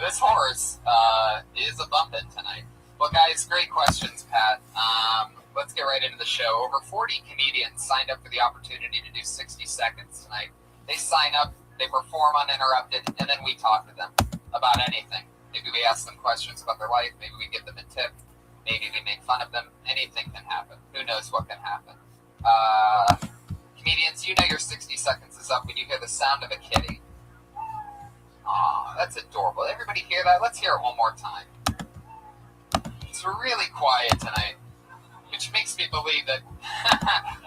this horse is a bumpin' tonight. Well, guys, great questions, Pat. Let's get right into the show. Over 40 comedians signed up for the opportunity to do 60 seconds tonight. They sign up, they perform uninterrupted, and then we talk to them about anything. Maybe we ask them questions about their life. Maybe we give them a tip. Maybe we make fun of them. Anything can happen. Who knows what can happen? Comedians, you know your 60 seconds is up when you hear the sound of a kitty. Aw, that's adorable. Everybody hear that? Let's hear it one more time. It's really quiet tonight, which makes me believe that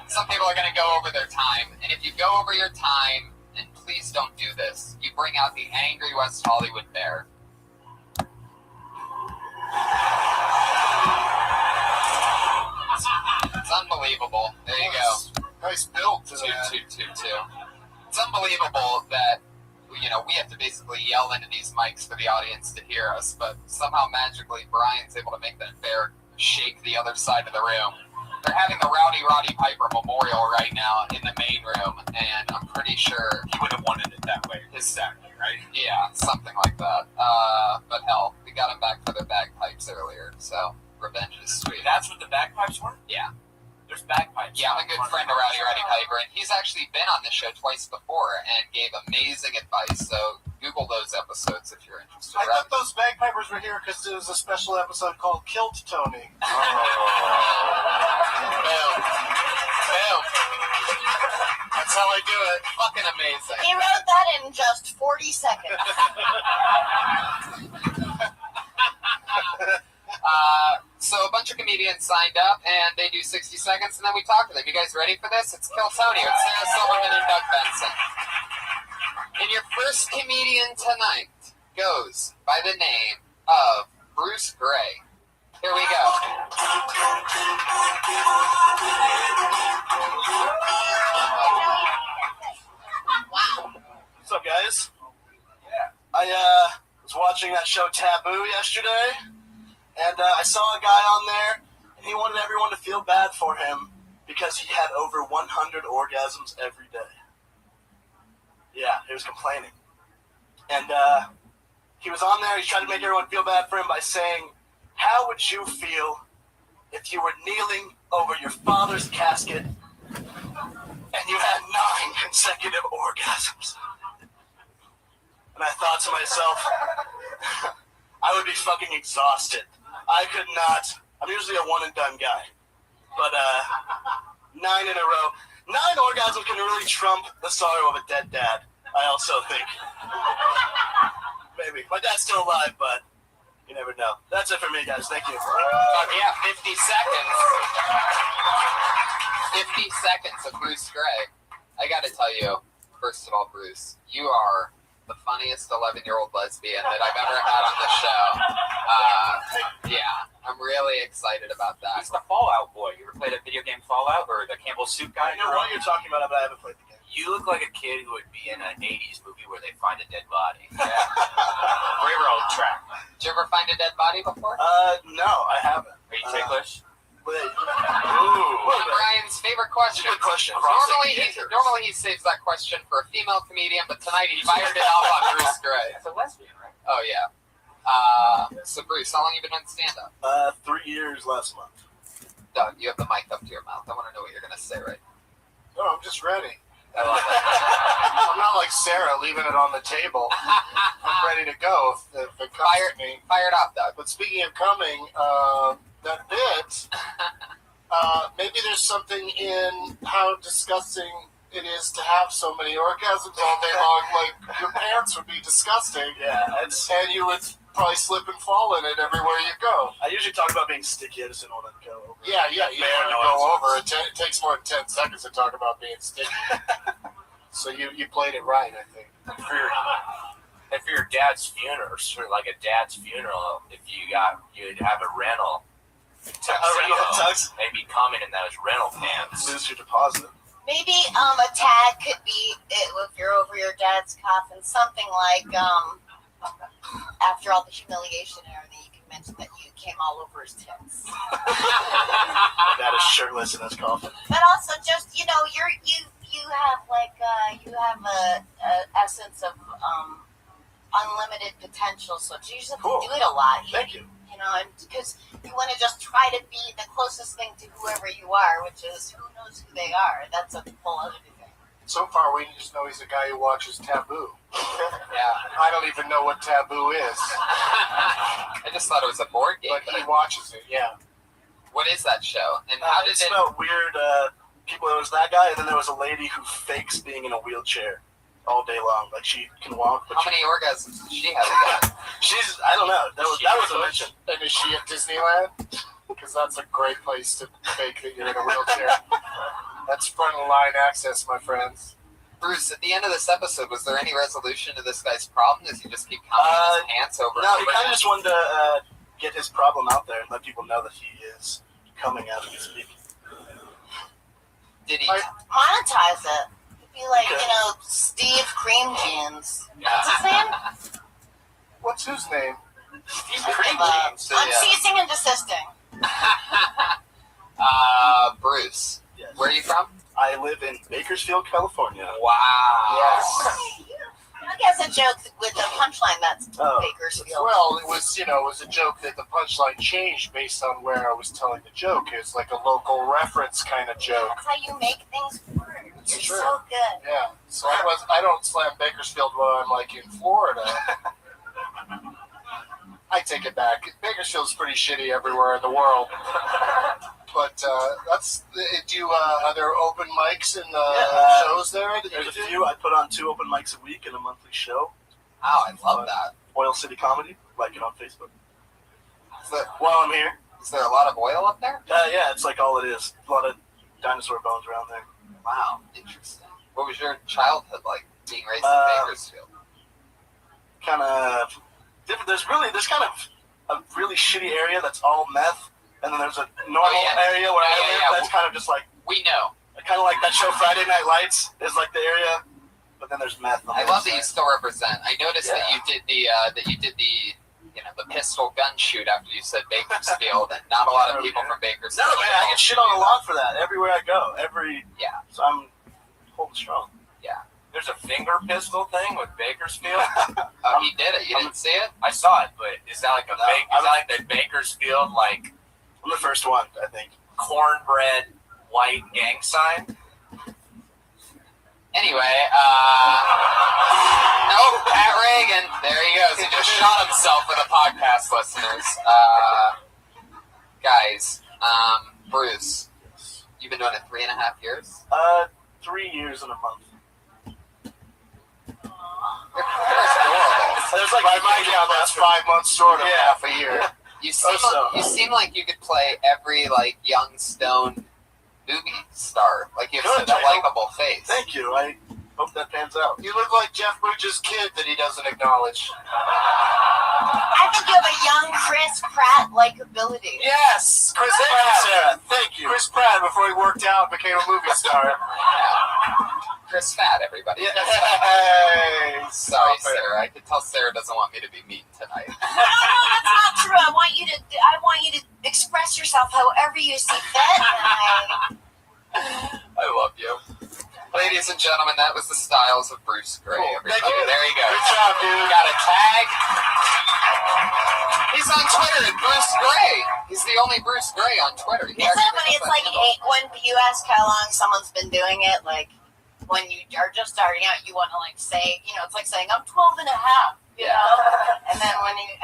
some people are going to go over their time. And if you go over your time, and please don't do this, you bring out the angry West Hollywood bear. It's unbelievable. There you go. Nice build to that. Two. It's unbelievable that, you know, we have to basically yell into these mics for the audience to hear us, but somehow magically Brian's able to make that bear shake the other side of the room. They're having the Roddy Piper Memorial right now in the main room, and I'm pretty sure he would have wanted it that way his Saturday, right? Yeah, something like that. But hell, we got him back for their bagpipes earlier, so revenge is sweet. That's what the bagpipes were? Yeah. There's bagpipes. Yeah, I'm a good friend of Roddy Piper, and he's actually been on this show twice before and gave amazing advice, so Google those episodes if you're interested. I thought those bagpipers were here because there was a special episode called Kilt Tony. Boom. That's how I do it. Fucking amazing. He wrote that in just 40 seconds. So a bunch of comedians signed up, and they do 60 seconds, and then we talk to them. You guys ready for this? It's Kill Tony with Sarah Silverman and Doug Benson. And your first comedian tonight goes by the name of Bruce Gray. Here we go. Wow. What's up, guys? Yeah. I was watching that show Taboo yesterday, and I saw a guy on there, and he wanted everyone to feel bad for him because he had over 100 orgasms every day. Yeah, he was complaining. And he was on there, he's trying to make everyone feel bad for him by saying, how would you feel if you were kneeling over your father's casket and you had 9 consecutive orgasms? And I thought to myself, I would be fucking exhausted. I could not. I'm usually a one and done guy. But 9 in a row. 9 orgasms can really trump the sorrow of a dead dad, I also think. Maybe. My dad's still alive, but you never know. That's it for me, guys. Thank you. Yeah, 50 seconds. 50 seconds of Bruce Gray. I gotta tell you, first of all, Bruce, you are the funniest 11-year-old lesbian that I've ever had on the show. Yeah, I'm really excited about that. He's the Fallout boy. You ever played a video game Fallout or the Campbell Soup guy? I know what you're talking about, but I haven't played the game. You look like a kid who would be in an 80s movie where they find a dead body. Yeah. Railroad track. Did you ever find a dead body before? No, I haven't. Are you ticklish? Wait. Ooh. Brian's favorite question. Good question. Normally he saves that question for a female comedian, but tonight he fired it off on Bruce Gray. That's a lesbian, right? Oh, yeah. So, Bruce, how long have you been on stand-up? 3 years last month. Doug, you have the mic up to your mouth. I want to know what you're going to say right No, I'm just ready. I love that. I'm not like Sarah leaving it on the table. I'm ready to go if it comes to me. Fired off, Doug. But speaking of coming, that bit, maybe there's something in how disgusting it is to have so many orgasms all day long. Like, your pants would be disgusting. Yeah. And you would probably slip and fall in it everywhere you go. I usually talk about being sticky. I just didn't want to go over. Yeah, you don't want to go over. It takes more than 10 seconds to talk about being sticky. So you played it right, I think. And for your dad's funeral, sort of like a dad's funeral, if you'd have a rental. Tux? Maybe coming in those rental pants. Lose your deposit. Maybe a tag could be, if you're over your dad's coffin, something like, after all the humiliation and everything, you can mention that you came all over his tits. Dad is shirtless in his coffin. But also just, you know, you have like, you have a essence of, unlimited potential, so you just have Cool. to do it a lot. Thank you. You know, and because you want to just try to be the closest thing to whoever you are, which is who knows who they are. That's a whole other thing. So far, we just know he's a guy who watches Taboo. Yeah. I don't even know what Taboo is, I just thought it was a board game. but he watches it. Yeah. What is that show? And how did It's it? about weird people. There was that guy, and then there was a lady who fakes being in a wheelchair all day long. Like, she can walk, but How many orgasms did she have? she's, I don't know. That was a mention. And is she at Disneyland? Because that's a great place to fake that you're in a wheelchair. That's front of the line access, my friends. Bruce, at the end of this episode, was there any resolution to this guy's problem? Does he just keep counting his pants over? No, and he over kind of again? just wanted to get his problem out there and let people know that he is coming out of his speak. Did he? Monetize it. It'd be like, Steve Cream Jeans. What's his name? What's whose name? Steve I'm ceasing and desisting. Bruce, Yes. where are you from? I live in Bakersfield, California. Wow. Yes. I guess a joke with a punchline that's Oh. Bakersfield. Well, it was a joke that the punchline changed based on where I was telling the joke. It's like a local reference kind of joke. That's how you make things work. It's You're true. so good. Yeah. So I don't slam Bakersfield while I'm like in Florida. I take it back. Bakersfield's pretty shitty everywhere in the world. But are there open mics and shows there that There's you a do? few. I put on 2 open mics a week and a monthly show. Wow, I love that. Oil City Comedy, like it on Facebook. Is there, While I'm here, is there a lot of oil up there? yeah, it's like all it is. A lot of dinosaur bones around there. Wow, interesting. What was your childhood like being raised in Bakersfield? Kind of different. There's kind of a really shitty area that's all meth, and then there's a normal area where I live that's kind of just like We know. kind of like that show Friday Night Lights is like the area, but then there's meth. On I the love that other you side. still represent. I noticed that you did the the pistol gun shoot after you said Bakersfield, and not a lot of people from Bakersfield. No, man, I get shit on a lot for that everywhere I go. Yeah. So I'm holding strong. There's a finger pistol thing with Bakersfield. Oh, he did it. You didn't see it? I saw it, but is that like a No, is that like the Bakersfield like I'm the first one, I think. cornbread white gang sign? Anyway, nope, Pat Reagan. There he goes. He just shot himself for the podcast listeners. Guys, Bruce, you've been doing it 3.5 years? 3 years and a month. You're adorable. There's like By my count, that's 5 months short of Yeah. half a year. You seem, so. you seem like you could play every young stone movie star. Like you have Good, such a I hope- likable face. Thank you. I hope that pans out. You look like Jeff Bridges' kid that he doesn't acknowledge. I think you have a young Chris Pratt likability. Yes, Chris Thank you, Pratt. Sarah. Thank you. Chris Pratt before he worked out and became a movie star. Chris Fat, everybody. Hey, Sorry, stop it. Sarah. I can tell Sarah doesn't want me to be mean tonight. No, that's not true. I want you to express yourself however you see fit. I love you. Ladies and gentlemen, that was the styles of Bruce Gray. Cool. Everybody. Thank you. There you go. Good job, dude. Got a tag. He's on Twitter at Bruce Gray. He's the only Bruce Gray on Twitter. He It's actually so funny. has It's that like handle. when you ask how long someone's been doing it, like when you are just starting out, you want to say, it's like saying, I'm 12 and a half, you know? And then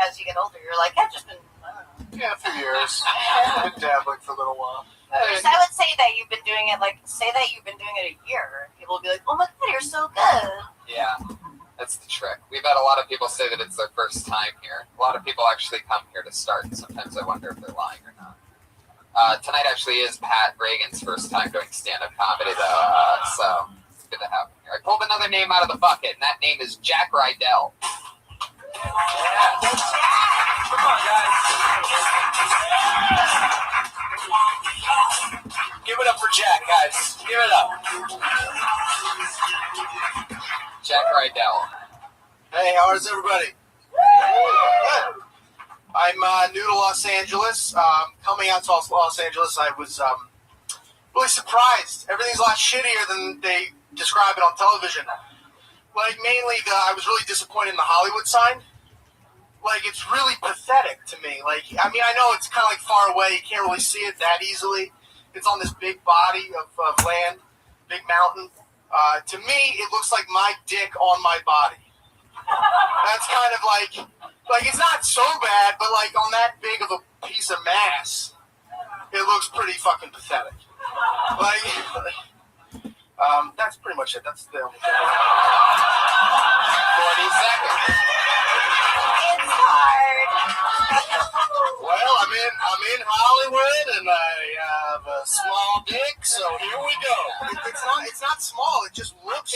as you get older, you're like, I've just been, I don't know. Yeah, a few years. I've been dabbling for a little while. Because I would say that you've been doing it, say that you've been doing it a year. People will be like, oh my God, you're so good. Yeah, that's the trick. We've had a lot of people say that it's their first time here. A lot of people actually come here to start. Sometimes I wonder if they're lying or not. Tonight actually is Pat Reagan's first time doing stand-up comedy, though, so it's good to have him here. I pulled another name out of the bucket, and that name is Jack Rydell. Come on, guys. Give it up for Jack, guys. Give it up. Jack Rydell. Hey, how is everybody? Good. I'm new to Los Angeles. Coming out to Los Angeles, I was really surprised. Everything's a lot shittier than they describe it on television. Like, mainly, I was really disappointed in the Hollywood sign. Like, it's really pathetic to me. Like, I mean, I know it's kind of like far away. You can't really see it that easily. It's on this big body of land, big mountain. To me, it looks like my dick on my body. That's kind of like it's not so bad, but like on that big of a piece of mass, it looks pretty fucking pathetic. That's pretty much it. That's the only thing. 40 seconds. It's hard. Well, I'm in Hollywood and I have a small dick, so here we go. It's not small. It just looks.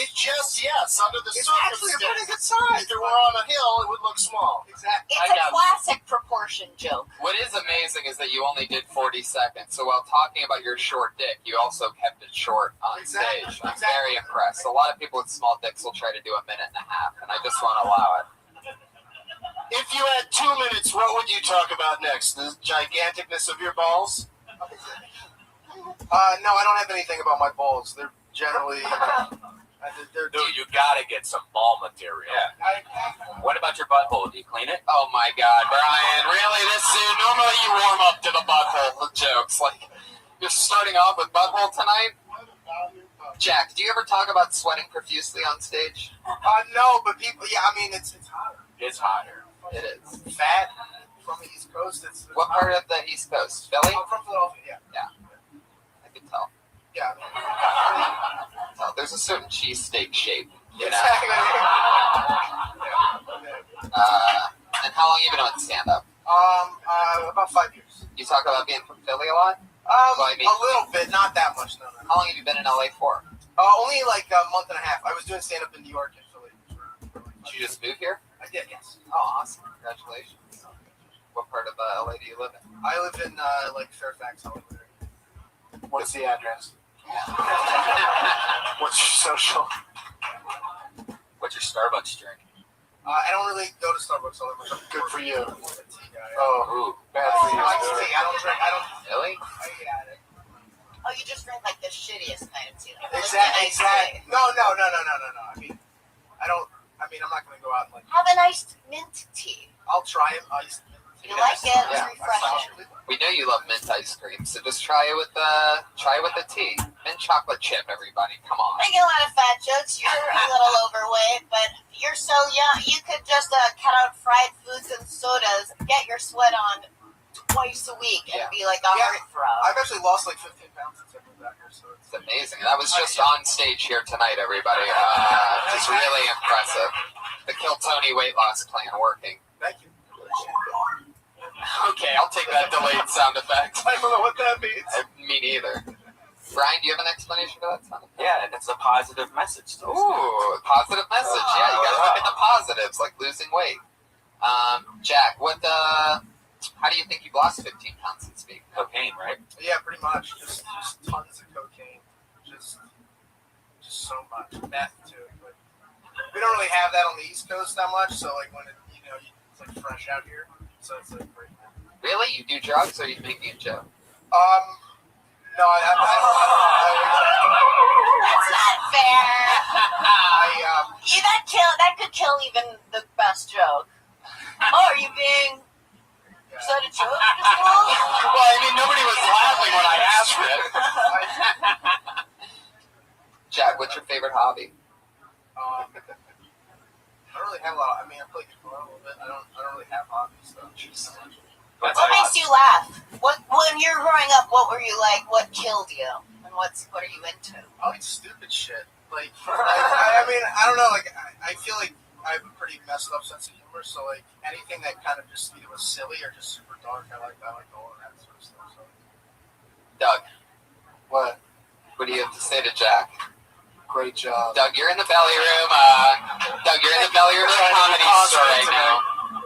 Yes, under the It's surface. actually a pretty good size. If it were on a hill, it would look small. Exactly. It's a classic proportion joke. What is amazing is that you only did 40 seconds. So while talking about your short dick, you also kept it short on stage. I'm very impressed. A lot of people with small dicks will try to do a minute and a half, and I just won't allow it. If you had 2 minutes, what would you talk about next? The giganticness of your balls? No, I don't have anything about my balls. They're generally... Dude, you gotta get some ball material. Yeah. What about your butthole? Do you clean it? Oh my God, Brian! Really, this soon? Normally you warm up to the butthole jokes. Like you're starting off with butthole tonight. Jack, do you ever talk about sweating profusely on stage? No, but people... Yeah, I mean, it's hotter. It's hotter. It is. Fat from the East Coast. It's What part of the East Coast? Philly? I'm from Philadelphia, yeah. I can tell. Yeah. No, there's a certain cheesesteak shape. You know? Exactly. And how long have you been on stand-up? About 5 years. You talk about being from Philly a lot? I mean- a little bit, not that much. No. How long have you been in LA for? Only like a month and a half. I was doing stand-up in New York and Philly. Did you just move here? I did, yes. Oh, awesome. Congratulations. What part of LA do you live in? I live in like Fairfax, Hollywood. What's the address? What's your social? What's your Starbucks drink? I don't really go to Starbucks all that much. Good for you. I'm more of a tea guy. Oh, bad for you. Iced tea. I don't drink. Really? Oh, you just drink like the shittiest kind of tea. Like Exactly. No. I mean, I'm not gonna go out and like. Have an iced mint tea. I'll try it iced. You like it? It's Yeah. refreshing. We know you love mint ice cream, so just try it with the tea. Mint chocolate chip, everybody. Come on. Making a lot of fat jokes. You're a little overweight, but you're so young. You could just cut out fried foods and sodas, get your sweat on twice a week, and Yeah. be like a heartthrob. I've actually lost like 15 pounds since I moved back here, so It's amazing. That was just on stage here tonight, everybody. Just really impressive. The Kill Tony weight loss plan working. thank you. Okay, I'll take that delayed sound effect. I don't know what that means. Me neither. Brian, do you have an explanation for that sound effect? Yeah, that's a positive message. Ooh, positive message. Yeah, you gotta look at the positives, like losing weight. Jack, how do you think you've lost 15 pounds since being? Cocaine, right? Yeah, pretty much. Just tons of cocaine. Just so much. Meth too. But we don't really have that on the East Coast that much. So like when it's like fresh out here. So it's like great. Really? You do drugs, or are you making a joke? No, That's not fair. That could kill even the best joke. Oh, are you being... Is that a joke? Well, I mean, nobody was laughing when I asked it. Jack, what's your favorite hobby? I don't really have a lot. I mean, I play guitar a little bit. I don't really have hobbies though. What makes you laugh? When you're growing up, what were you like? What killed you? And what are you into? I like stupid shit. Like, I mean, I don't know. Like, I feel like I have a pretty messed up sense of humor. So, like, anything that kind of just either was silly or just super dark, I like all of that sort of stuff. So. Doug, What? what do you have to say to Jack? Great job. Doug, you're in the belly room. You're in the belly room of the comedy store right now.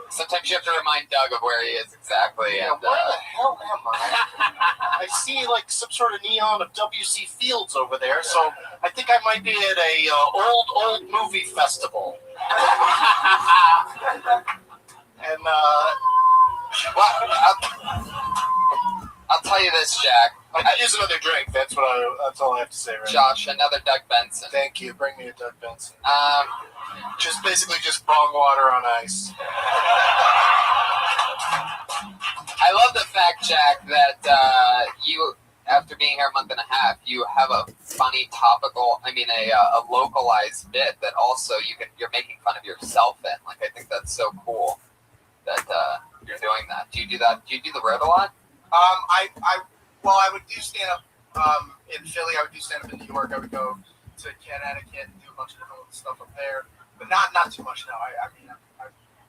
Sometimes you have to remind Doug of where he is exactly. Yeah, And, where the hell am I? I see like some sort of neon of W.C. Fields over there, so I think I might be at a old movie festival. And I'll tell you this, Jack. I could use another drink. That's all I have to say right now. Josh, another Doug Benson. Thank you. Bring me a Doug Benson. Just basically just bong water on ice. I love the fact, Jack, that you, after being here a month and a half, you have a funny topical, a localized bit that also you're making fun of yourself in. Like, I think that's so cool that you're doing that. Do you do that? Do you do the road a lot? I would do stand up in Philly. I would do stand up in New York. I would go to Connecticut and do a bunch of different stuff up there, but not too much now.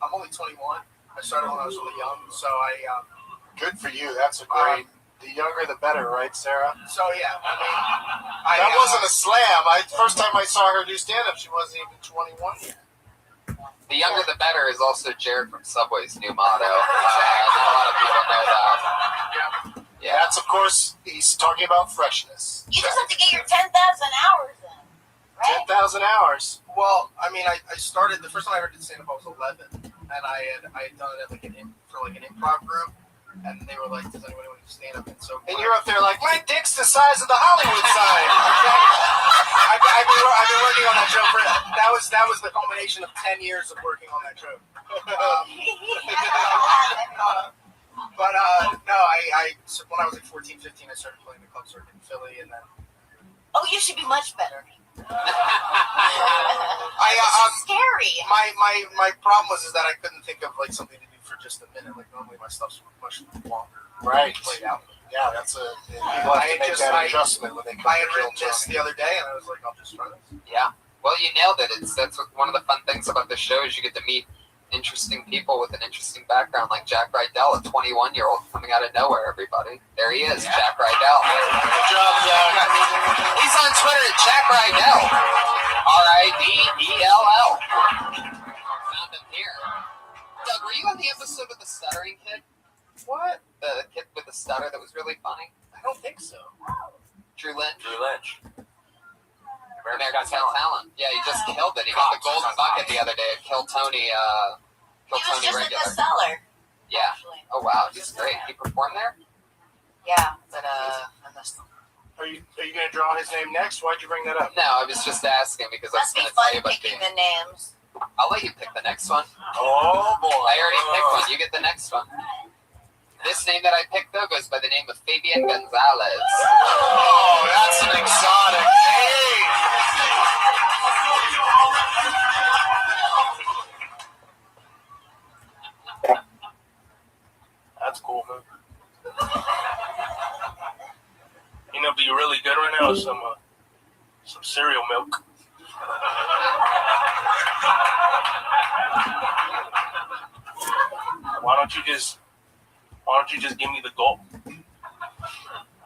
I'm only 21. I started when I was really young, so Good for you. That's a great. The younger, the better, right, Sarah? So yeah, That wasn't a slam. First time I saw her do stand up, she wasn't even 21 yet. The younger the better is also Jared from Subway's new motto. Not a lot of people know that. Yeah. That's, of course, he's talking about freshness. You just have to get your 10,000 hours in, right? 10,000 hours. Well, I started the first time I ever did stand up. I was 11, and I had done it at for an improv group, and they were like, "Does anyone want to stand up?" And you're up there like, my dick's the size of the Hollywood sign. I've been working on that joke for that was the culmination of 10 years of working on that joke. So when I was like 14, 15, I started playing the club circuit in Philly, and then. Oh, you should be much better. Scary. My problem was that I couldn't think of like something to do for just a minute. Like normally my stuff's much longer. Right. Played out. Yeah, that's people have to make that adjustment when they come I to had Kill written this Tony. the other day, and I was like, I'll just try this. Yeah. Well, you nailed it. That's one of the fun things about the show is you get to meet interesting people with an interesting background, like Jack Rydell, a 21-year-old coming out of nowhere. Everybody, there he is, Jack Rydell. Good job, Jack. He's on Twitter at Jack Rydell, RIDELL. Found him here. Doug, were you on the episode with the stuttering kid? What? The kid with the stutter that was really funny. I don't think so. Drew Lynch. America's Got Talent. Yeah, he just killed it. He got the golden bucket the other day at Kill Tony. He was just Regular. in the cellar. Yeah. Actually. Oh wow, he's great. He performed there. Yeah, but I missed him. Are you going to draw his name next? Why'd you bring that up? No, I was just asking because I was Must be going to tell you fun about picking the. the names. I'll let you pick the next one. Oh, boy. I already picked one. You get the next one. This name that I picked though goes by the name of Fabian Gonzalez. Oh, that's an exotic name. That's cool, man. You know, be really good right now is some cereal milk. Why don't you just give me the goal? I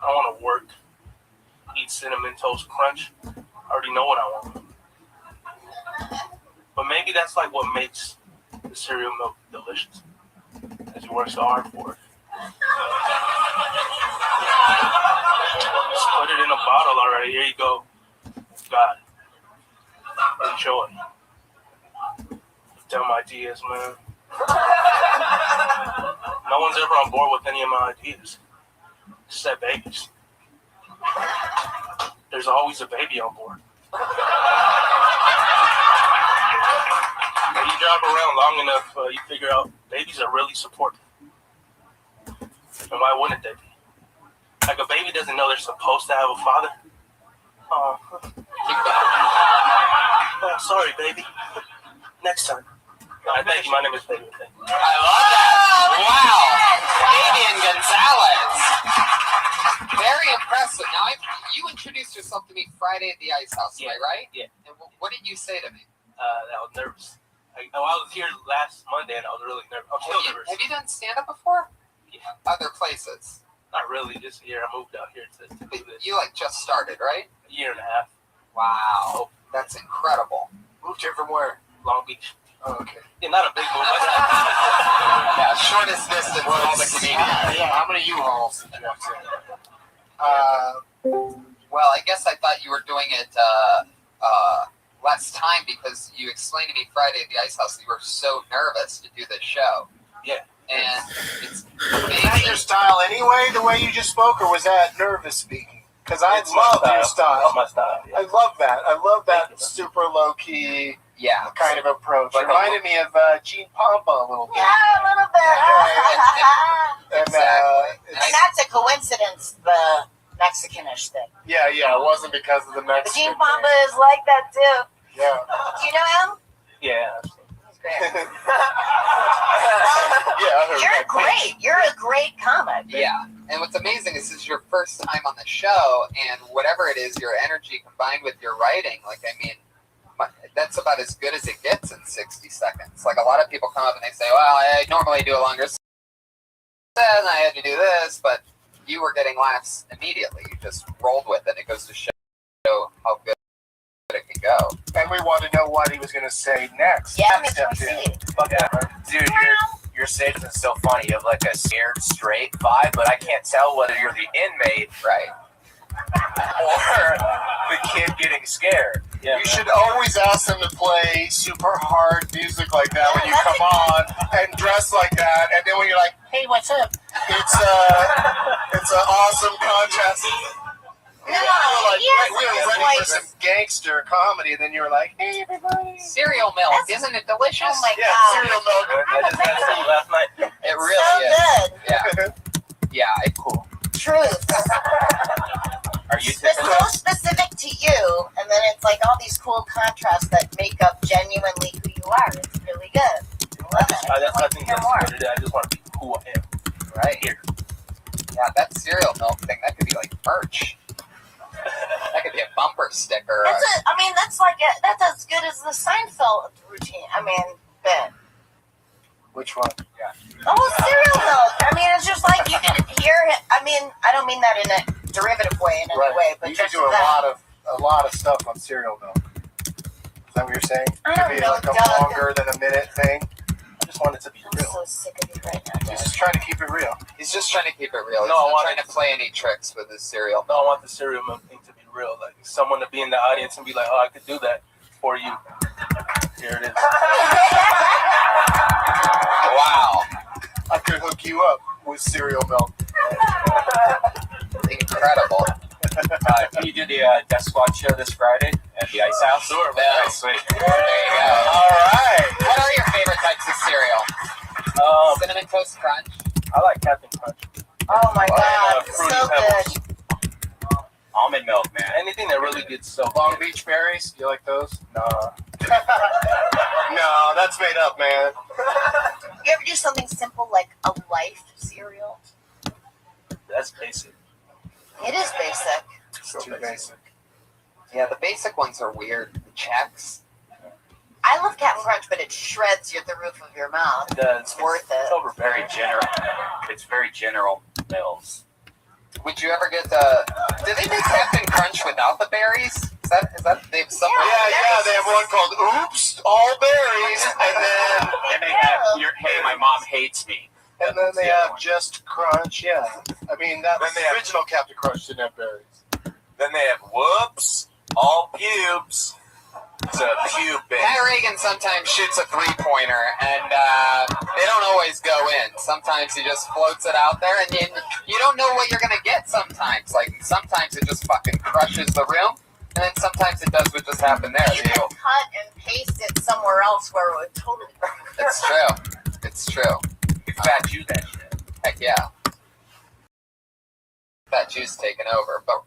don't want to work, eat Cinnamon Toast Crunch. I already know what I want. But maybe that's like what makes the cereal milk delicious. As you work so hard for it. Just put it in a bottle already. Here you go. God. Enjoy. Dumb ideas, man. No one's ever on board with any of my ideas. Except babies. There's always a baby on board. When you drive around long enough, you figure out babies are really supportive. And why wouldn't they be? Like a baby doesn't know they're supposed to have a father. Oh, sorry, baby. Next time. Thank you. My name is Baby. I love that. Wow. Fabian Gonzalez. Very impressive. Now, you introduced yourself to me Friday at the Ice House, right? Yeah. And what did you say to me? I was nervous. I was here last Monday and I was really nervous. I'm still nervous. Have you done stand-up before? Yeah. Other places? Not really. This year I moved out here to do this. You just started, right? A year and a half. Wow. That's incredible. Moved here from where? Long Beach. Oh, okay. Yeah, not a big move. Yeah, shortest distance of all the comedians. Yeah, how many U-Hauls did you have to? Well, I guess I thought you were doing it less time because you explained to me Friday at the Ice House that you were so nervous to do this show. Yeah. And it's Was that your style anyway, the way you just spoke, or was that nervous speaking? Because I It's my love your style. My style. Yeah. I love that. I love that super low-key, Yeah. kind of approach. Like Reminded me of Gene Pompa a little bit. Yeah, a little bit. And, Exactly. And that's a coincidence, the Mexicanish thing. yeah, it wasn't because of the But Mexican Gene Pompa thing. is like that too. Yeah. Do you know him? Yeah. He's great. Yeah, I heard You're that. great. You're a great comic. Yeah. And what's amazing is this is your first time on the show, and whatever it is, your energy combined with your writing, like, I mean, that's about as good as it gets in 60 seconds. Like, a lot of people come up and they say, well, I normally do a longer set, and I had to do this, but you were getting laughs immediately. You just rolled with it. It goes to show how good it can go. And we wanted to know what he was going to say next. Yeah, makes me Stepped in. see. Fuck yeah. Dude, your stage is so funny. You have like a scared straight vibe, but I can't tell whether you're the inmate Right. or the kid getting scared. Yeah. You should always ask them to play super hard music like that when you come on and dress like that. And then when you're like, hey, what's up? It's an awesome contrast. No, we were like, yes, we were it's ready like- for some gangster comedy, and then you were like, hey, everybody. Cereal milk, isn't it delicious? Oh my Yeah, god. cereal milk. I just had some last night. It So really is. good. Yeah. Yeah, it's cool. Truth. Are you It's so specific to you, and then it's like all these cool contrasts that make up genuinely who you are. It's really good. I love it. I think Hear that's more. what it is. I just want to be who I am. Right. Here. Yeah, that cereal milk thing, that could be like merch. That could be a bumper sticker. That's as good as the Seinfeld routine. I mean, bit. Which one? Oh, cereal milk. I mean, it's just like you can hear it. I mean, I don't mean that in a derivative way in any way, but you just could do that. a lot of stuff on cereal milk. Is that what you're saying? I Could don't be know, like a Doug. longer than a minute thing. I just want it to be I'm real. so sick of you right now, He's guys. just trying to keep it real. He's just trying to keep it real. He's No, I not want trying it- to play any tricks with his cereal No, I milk. want the cereal milk thing to be real. Like someone to be in the audience and be like, oh, I could do that for you. Here it is. Wow. I could hook you up with cereal milk. Incredible. Can you do the Death Squad show this Friday at the Ice House? Sure, man. Right, sweet. There you go. All right. What are your favorite types of cereal? Cinnamon Toast Crunch? I like Captain Crunch. Oh my god, Fruity so Pebbles. good. Almond milk, man. Anything that really gets so Long Beach berries. You like those? Nah. No, that's made up, man. You ever do something simple like a life cereal? That's basic. It is basic. It's too basic. Yeah, the basic ones are weird. The checks. I love Captain Crunch, but it shreds you at the roof of your mouth. It does. It's worth It's it. over Very general. It's very general mills. Would you ever get the... Did they make Captain Crunch without the berries? Is that they have something? Yeah, they have one called Oops, All Berries, and And they have your hey, my mom hates me. then they have Just Crunch. Yeah, I mean that Then they have- original Captain Crunch didn't have berries. Then they have whoops, all pubes. It's a pube bin. Guy Reagan sometimes shoots a three-pointer, and they don't always go in. Sometimes he just floats it out there, and you don't know what you're going to get sometimes. Like, sometimes it just fucking crushes the room, and then sometimes it does what just happened there. You can cut and paste it somewhere else where it would totally work. It's true. It's true. You fat Jew that shit. Heck yeah. That Jew's taken over. But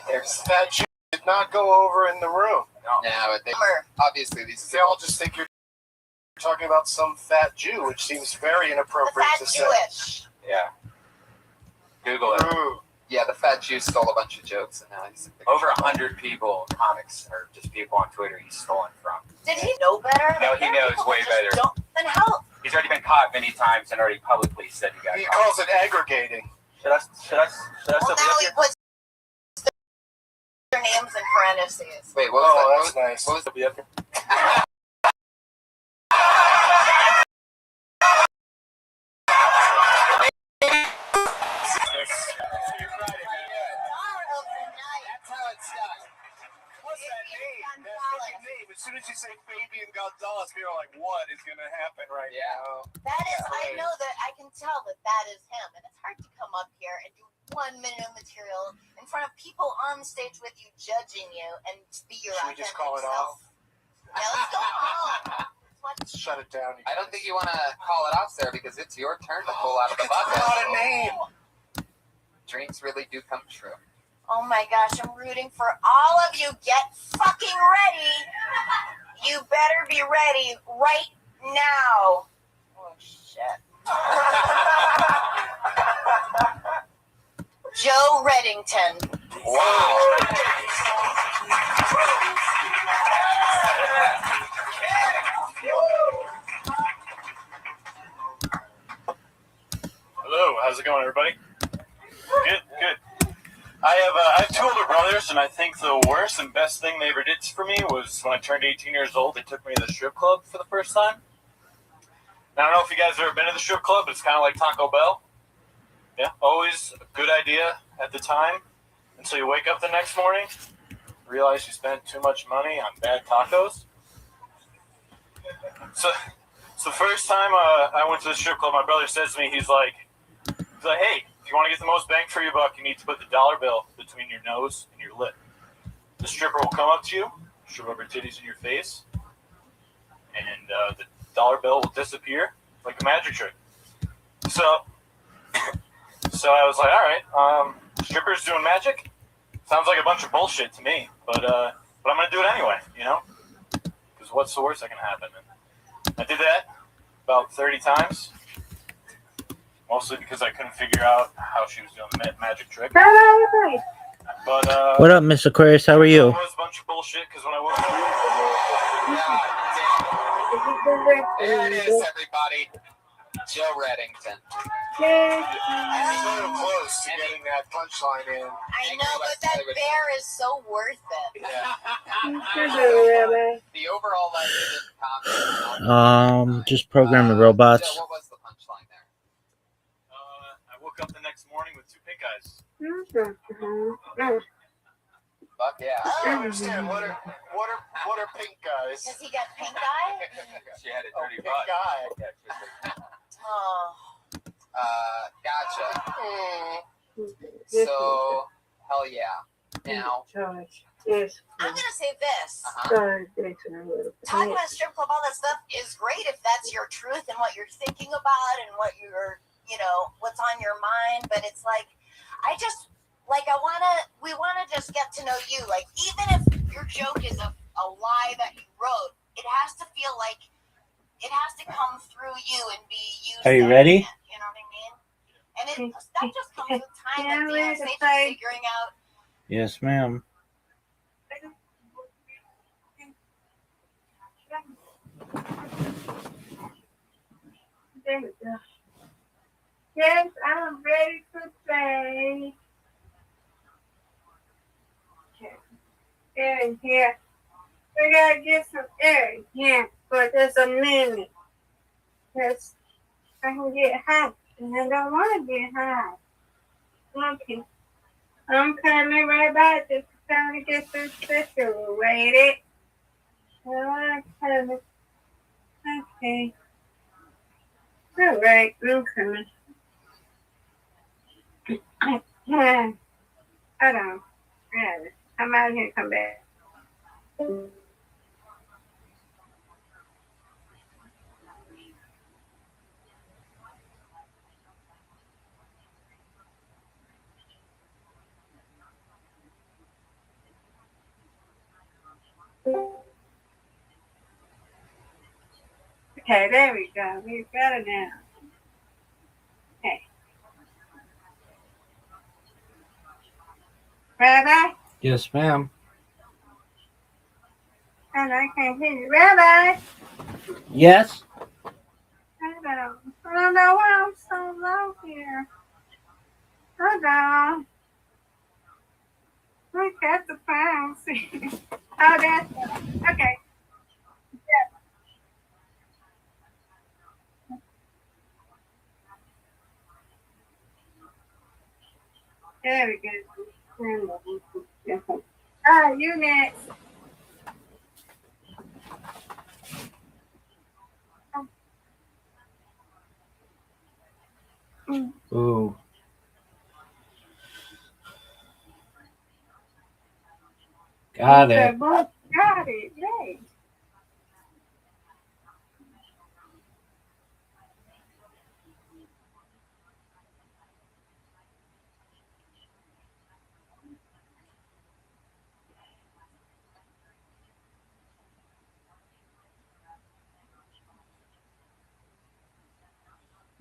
there's That Jew did not go over in the room. now. Bummer. Obviously, these They all just think you're talking about some fat Jew, which seems very The inappropriate fat to say. Jewish. Yeah. Google it. Ooh. Yeah, the fat Jew stole a bunch of jokes, and now he's Over 100 people, comics, or just people on Twitter he's stolen from. Did he know better? No, he knows People way just better. Don't, then how? He's already been caught many times and already publicly said he got He caught. calls it aggregating. Should I still Well, be up now he here? puts their names in parentheses. Wait, what was Oh, that? that's nice. What was Still be up here? That's how it's done. What's that name? That fucking name. As soon as you say Fabian Gonzalez, people are like, what is going to happen right Yeah. now? That is, I know that I can tell that that is him, and it's hard to come up here and do 1 minute of material in front of people on stage with you, judging you, and be your Should we authentic just call it self. off? let's go home. Let's shut it down. I don't think you want to call it off, Sarah, because it's your turn to pull out of the bucket. Not a name. Dreams really do come true. Oh my gosh, I'm rooting for all of you. Get fucking ready. You better be ready right now. Oh, shit. Joe Reddington. Wow. Hello, how's it going, everybody? Good. I have two older brothers, and I think the worst and best thing they ever did for me was when I turned 18 years old, they took me to the strip club for the first time. Now, I don't know if you guys have ever been to the strip club, but it's kind of like Taco Bell. Yeah, always a good idea at the time until you wake up the next morning, realize you spent too much money on bad tacos. So first time I went to the strip club, my brother says to me, he's like, hey, if you want to get the most bang for your buck, you need to put the dollar bill between your nose and your lip. The stripper will come up to you, shove up her titties in your face, and the dollar bill will disappear like a magic trick. So I was like, all right, strippers doing magic? Sounds like a bunch of bullshit to me, but I'm going to do it anyway, you know? Because what's the worst that can happen? And I did that about 30 times, mostly because I couldn't figure out how she was doing the magic trick. But what up, Mr. Aquarius? How are you? It was a bunch of bullshit because when I woke up, There it is, everybody. Joe Reddington. So close to getting that punchline in. I know, but that bear is so worth it. Yeah. The overall legend comment. Just program the robots. Joe, what was the punchline there? I woke up the next morning with two pink eyes. Fuck yeah. I don't understand. What are pink guys? Does he got pink eye? She had a Oh, dirty pink butt. eye. Oh. Gotcha. So, hell yeah. Now, I'm going to say this. Talking about strip club, all that stuff is great if that's your truth and what you're thinking about and what you're, what's on your mind. But it's like, we want to just get to know you. Like, even if your joke is a lie that you wrote, it has to feel like it has to come through you and be used. Are you ready? You know what I mean? And that just comes with time and figuring out. Yes, ma'am. There we go. Yes, I'm ready to play. Okay. Air in here. We gotta get some air in here for just a minute. Because I can get hot. And I don't want to get hot. Okay. I'm coming right back. Just trying to get this situated. I'm coming. Okay. All right, I'm coming. Hold on. Yeah, come out here and come back. Okay, there we go. We've got it now. Okay. Rabbi? Yes, ma'am. And I can't hear you. Rabbi? Yes? I don't know why I'm so low here. Hold on. Look at the phone. See? Oh, that's okay. There we go. All right, you next. Ooh. Got it. Got it. Yay.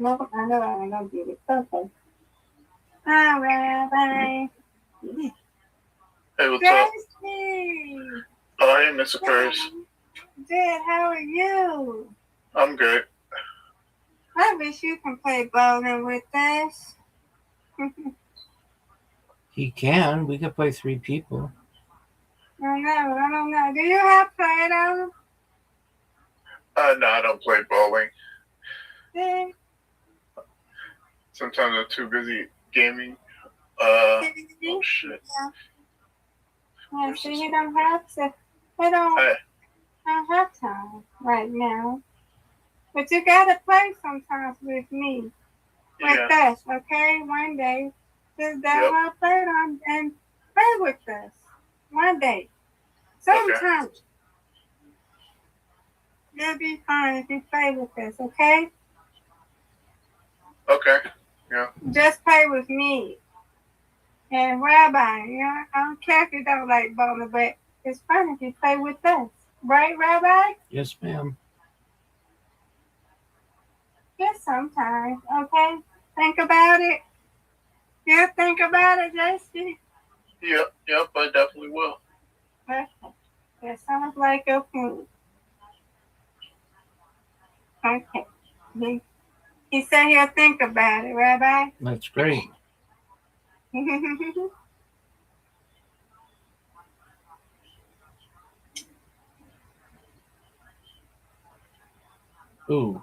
No, I know I don't get it. Okay. Hi, Rabbi. Hey, what's up? Tracy. Oh, hey, Mr. Curtis. Good, how are you? I'm good. I wish you can play bowling with us. He can. We could play 3 people. I don't know. Do you have Play-Doh? No, I don't play bowling. See? Sometimes I'm too busy gaming. Oh, shit. Yeah, so you don't have to. I don't have time right now. But you gotta play sometimes with me. With us, okay? One day. Just download Play-Doh and play with us. One day. Sometime. Okay. It'll be fun if you play with us, okay? Okay. Yeah. Just play with me. And Rabbi, I don't care if you don't like bowling, but it's fun if you play with us. Right, Rabbi? Yes, ma'am. Just sometimes, okay? Think about it. You think about it, Jesse? Yep, I definitely will. Okay. That sounds like a fool. Okay. He said he'll think about it, Rabbi. That's great. Ooh.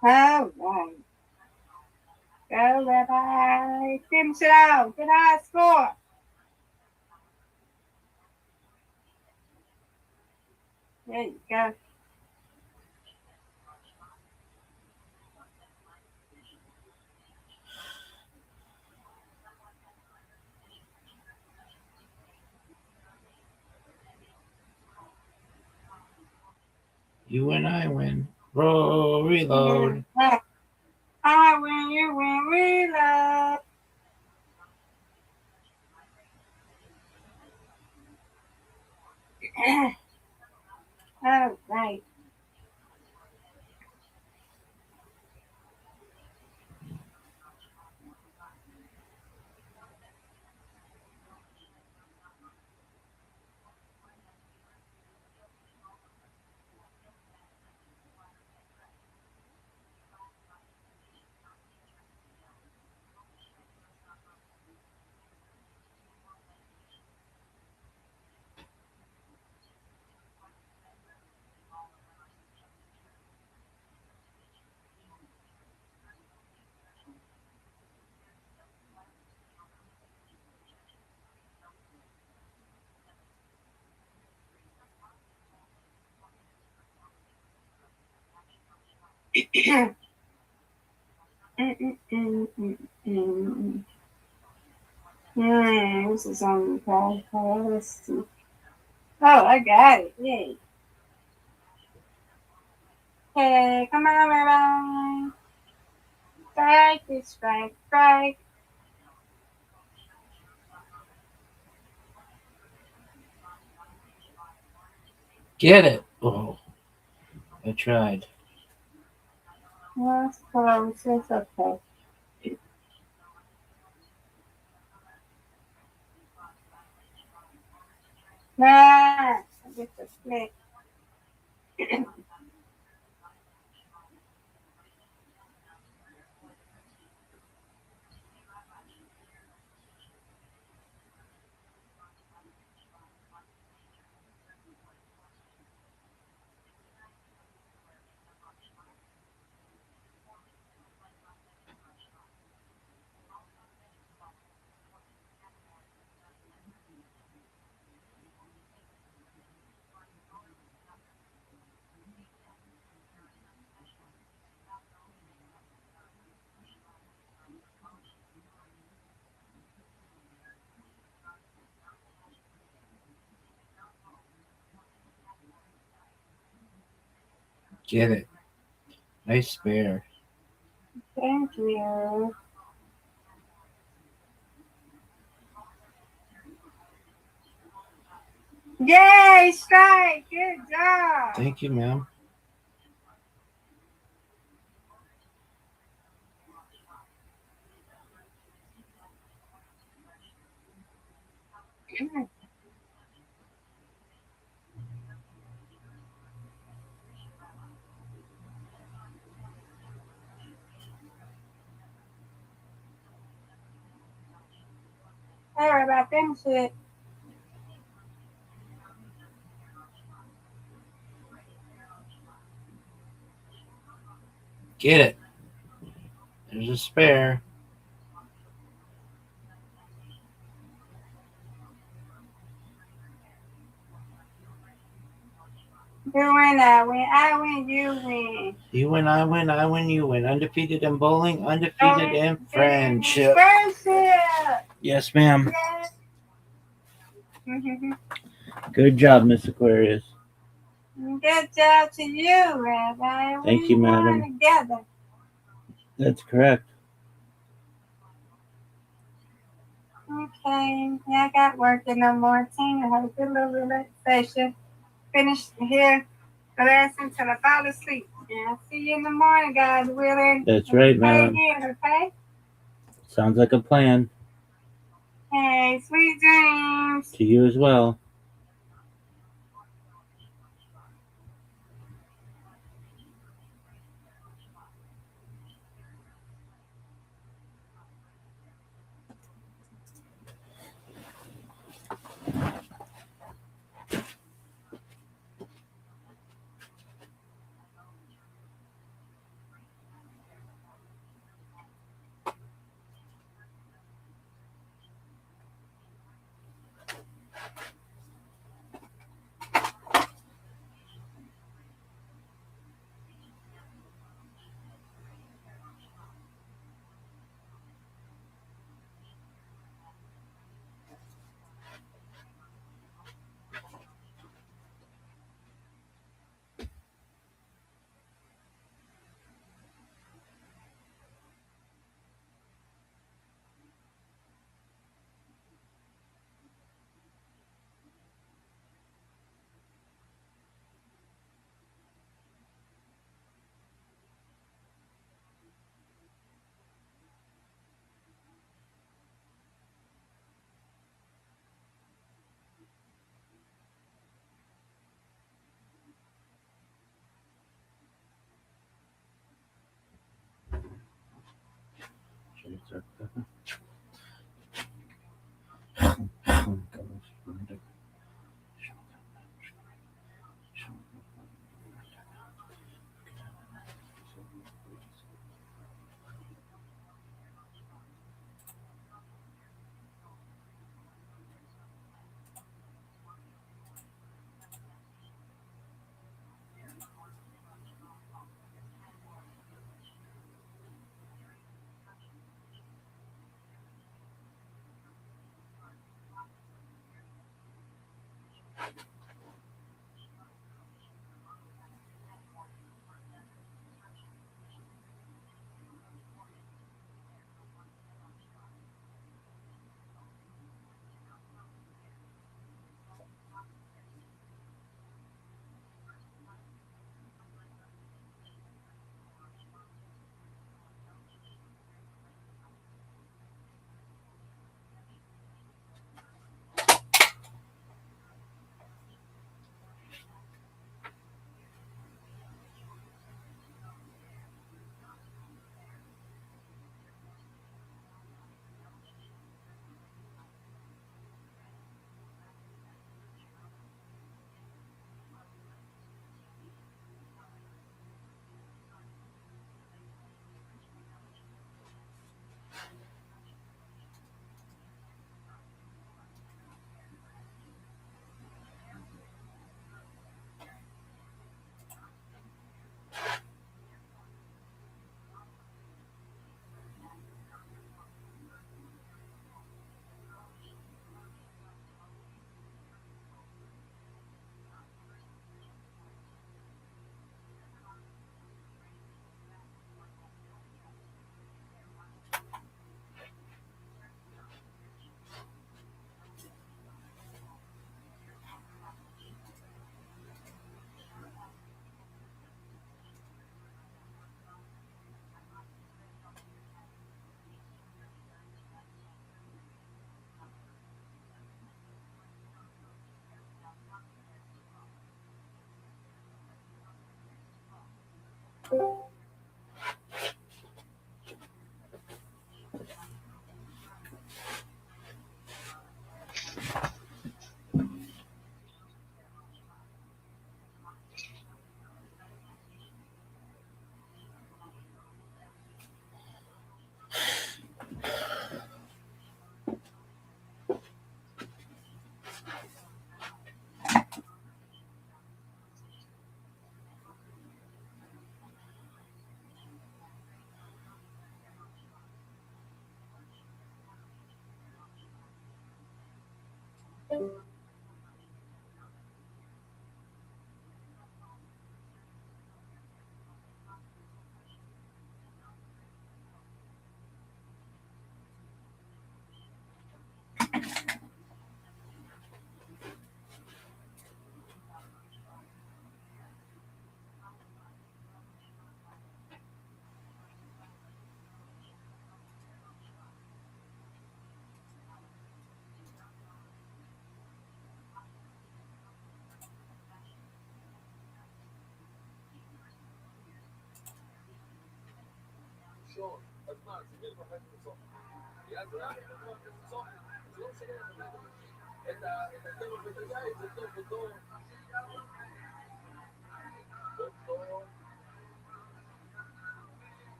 All right. Go, Rabbi. Finish it out. Get our score. There you go. You and I win. Roll, reload. I win, you win, reload. All right. This is on the call. Let's see. Oh, I got it. Yay. Okay, come on, Rabbi. Strike. Get it. Oh, I tried. That's close. It's okay. Nah, I get the split. Get it. Nice spare. Thank you. Yay, strike. Good job. Thank you, ma'am. All right, I finished it. Get it. There's a spare. You win, I win. I win, you win. You win, I win, I win, you win. Undefeated in bowling, undefeated in friendship. Friendship. Yes, ma'am. Yeah. Good job, Miss Aquarius. Good job to you, Rabbi. Thank you, madam. We together. That's correct. Okay. Yeah, I got work in the morning. I have a good little relaxation. Finish here the lesson till I fall asleep. Yeah, I'll see you in the morning, God willing. That's right, Play ma'am. again, okay? Sounds like a plan. Hey, sweet dreams. To you as well.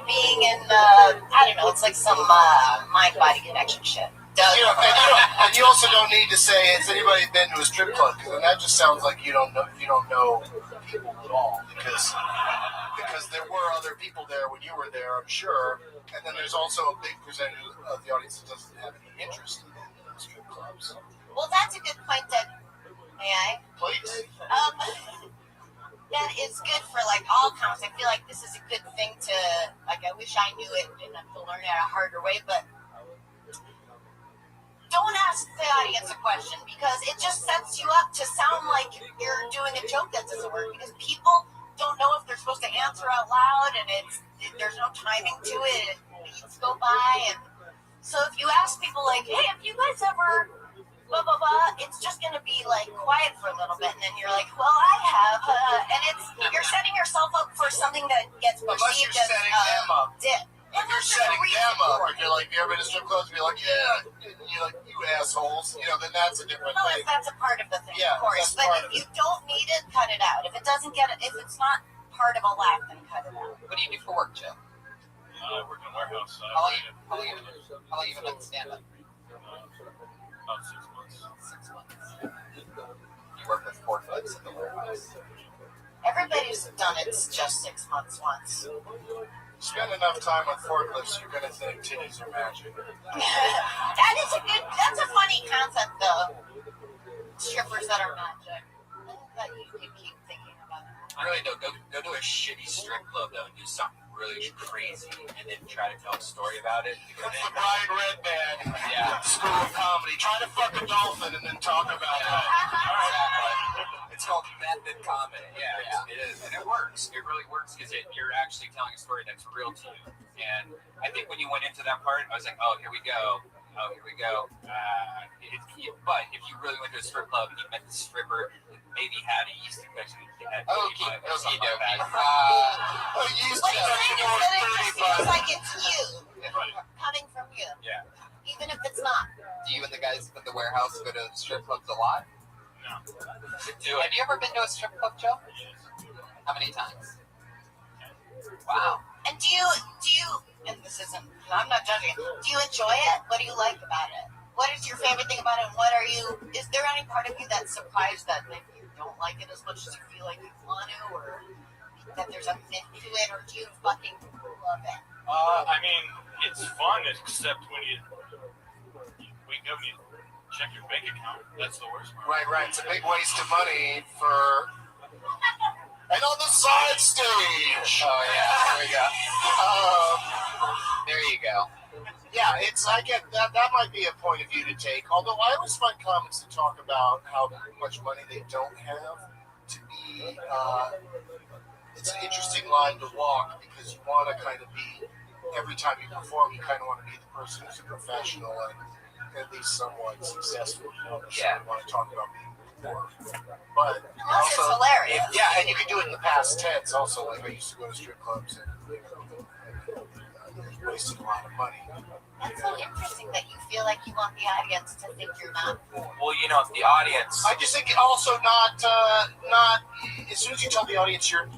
being in, I don't know, it's like some mind-body connection shit. And you also don't need to say, has anybody been to a strip club? Because then that just sounds like you don't know people at all. Because there were other people there when you were there, I'm sure. And then there's also a big percentage of the audience that doesn't have any interest in strip clubs. Well, that's a good point. May I? Please. That is good for like all comics. I feel like this is a good thing to like. I wish I knew it and didn't have to learn it a harder way, but don't ask the audience a question because it just sets you up to sound like you're doing a joke that doesn't work because people don't know if they're supposed to answer out loud and there's no timing to it. Beats go by, and so if you ask people like, "Hey, have you guys ever?" blah blah blah, it's just gonna be like quiet for a little bit, and then you're like, well, I have, and you're setting yourself up for something that gets perceived as dip. If you're setting them up, if you're like, you ever been to strip clubs, be like, yeah, and you're like, you assholes, then that's a different thing. That's a part of the thing, yeah, of course. But if you don't need it, cut it out. If it doesn't get it, if it's not part of a laugh, then cut it out. What do you do for work, Joe? I work in a warehouse. How long you been doing stand-up? About 6 months. 6 months. You work with forklifts in the warehouse. Everybody's done it just 6 months once. Spend enough time with forklifts, you're gonna think titties are magic. That's a funny concept, though. Strippers that are magic. That you keep thinking about. Really, though, go to a shitty strip club, though, and do something really crazy, and then try to tell a story about it. That's the Brian Redman School of Comedy. Try to fuck a dolphin and then talk about it. It's called method comedy. Yeah, it is, and it works. It really works because you're actually telling a story that's real to you. And I think when you went into that part, I was like, oh, here we go. But if you really went to a strip club and you met the stripper, maybe had a yeast infection. What he's saying is that it just feels like it's you. Coming from you. Yeah. Even if it's not. Do you and the guys at the warehouse go to strip clubs a lot? No. Have you ever been to a strip club, Joe? How many times? Wow. And do you, and this isn't, I'm not judging it, do you enjoy it? What do you like about it? What is your favorite thing about it? And is there any part of you that's surprised that maybe you don't like it as much as you feel like you want to, or that there's a myth to it, or do you fucking love it? I mean, it's fun, except when you wake up and you check your bank account. That's the worst part. Right. It's a big waste of money for... And on the side stage! Oh, yeah. There we go. There you go. Yeah, I get that. That might be a point of view to take. Although I always find comics to talk about how much money they don't have to be... it's an interesting line to walk because you want to kind of be... Every time you perform, you kind of want to be the person who's a professional and at least somewhat successful. Yeah. You want to talk about being poor. But Unless it's also, hilarious. and you can do it in the past tense also. Like I used to go to strip clubs and wasted a lot of money. That's so interesting that you feel like you want the audience to think you're not poor. Well, if the audience... I just think also not as soon as you tell the audience you're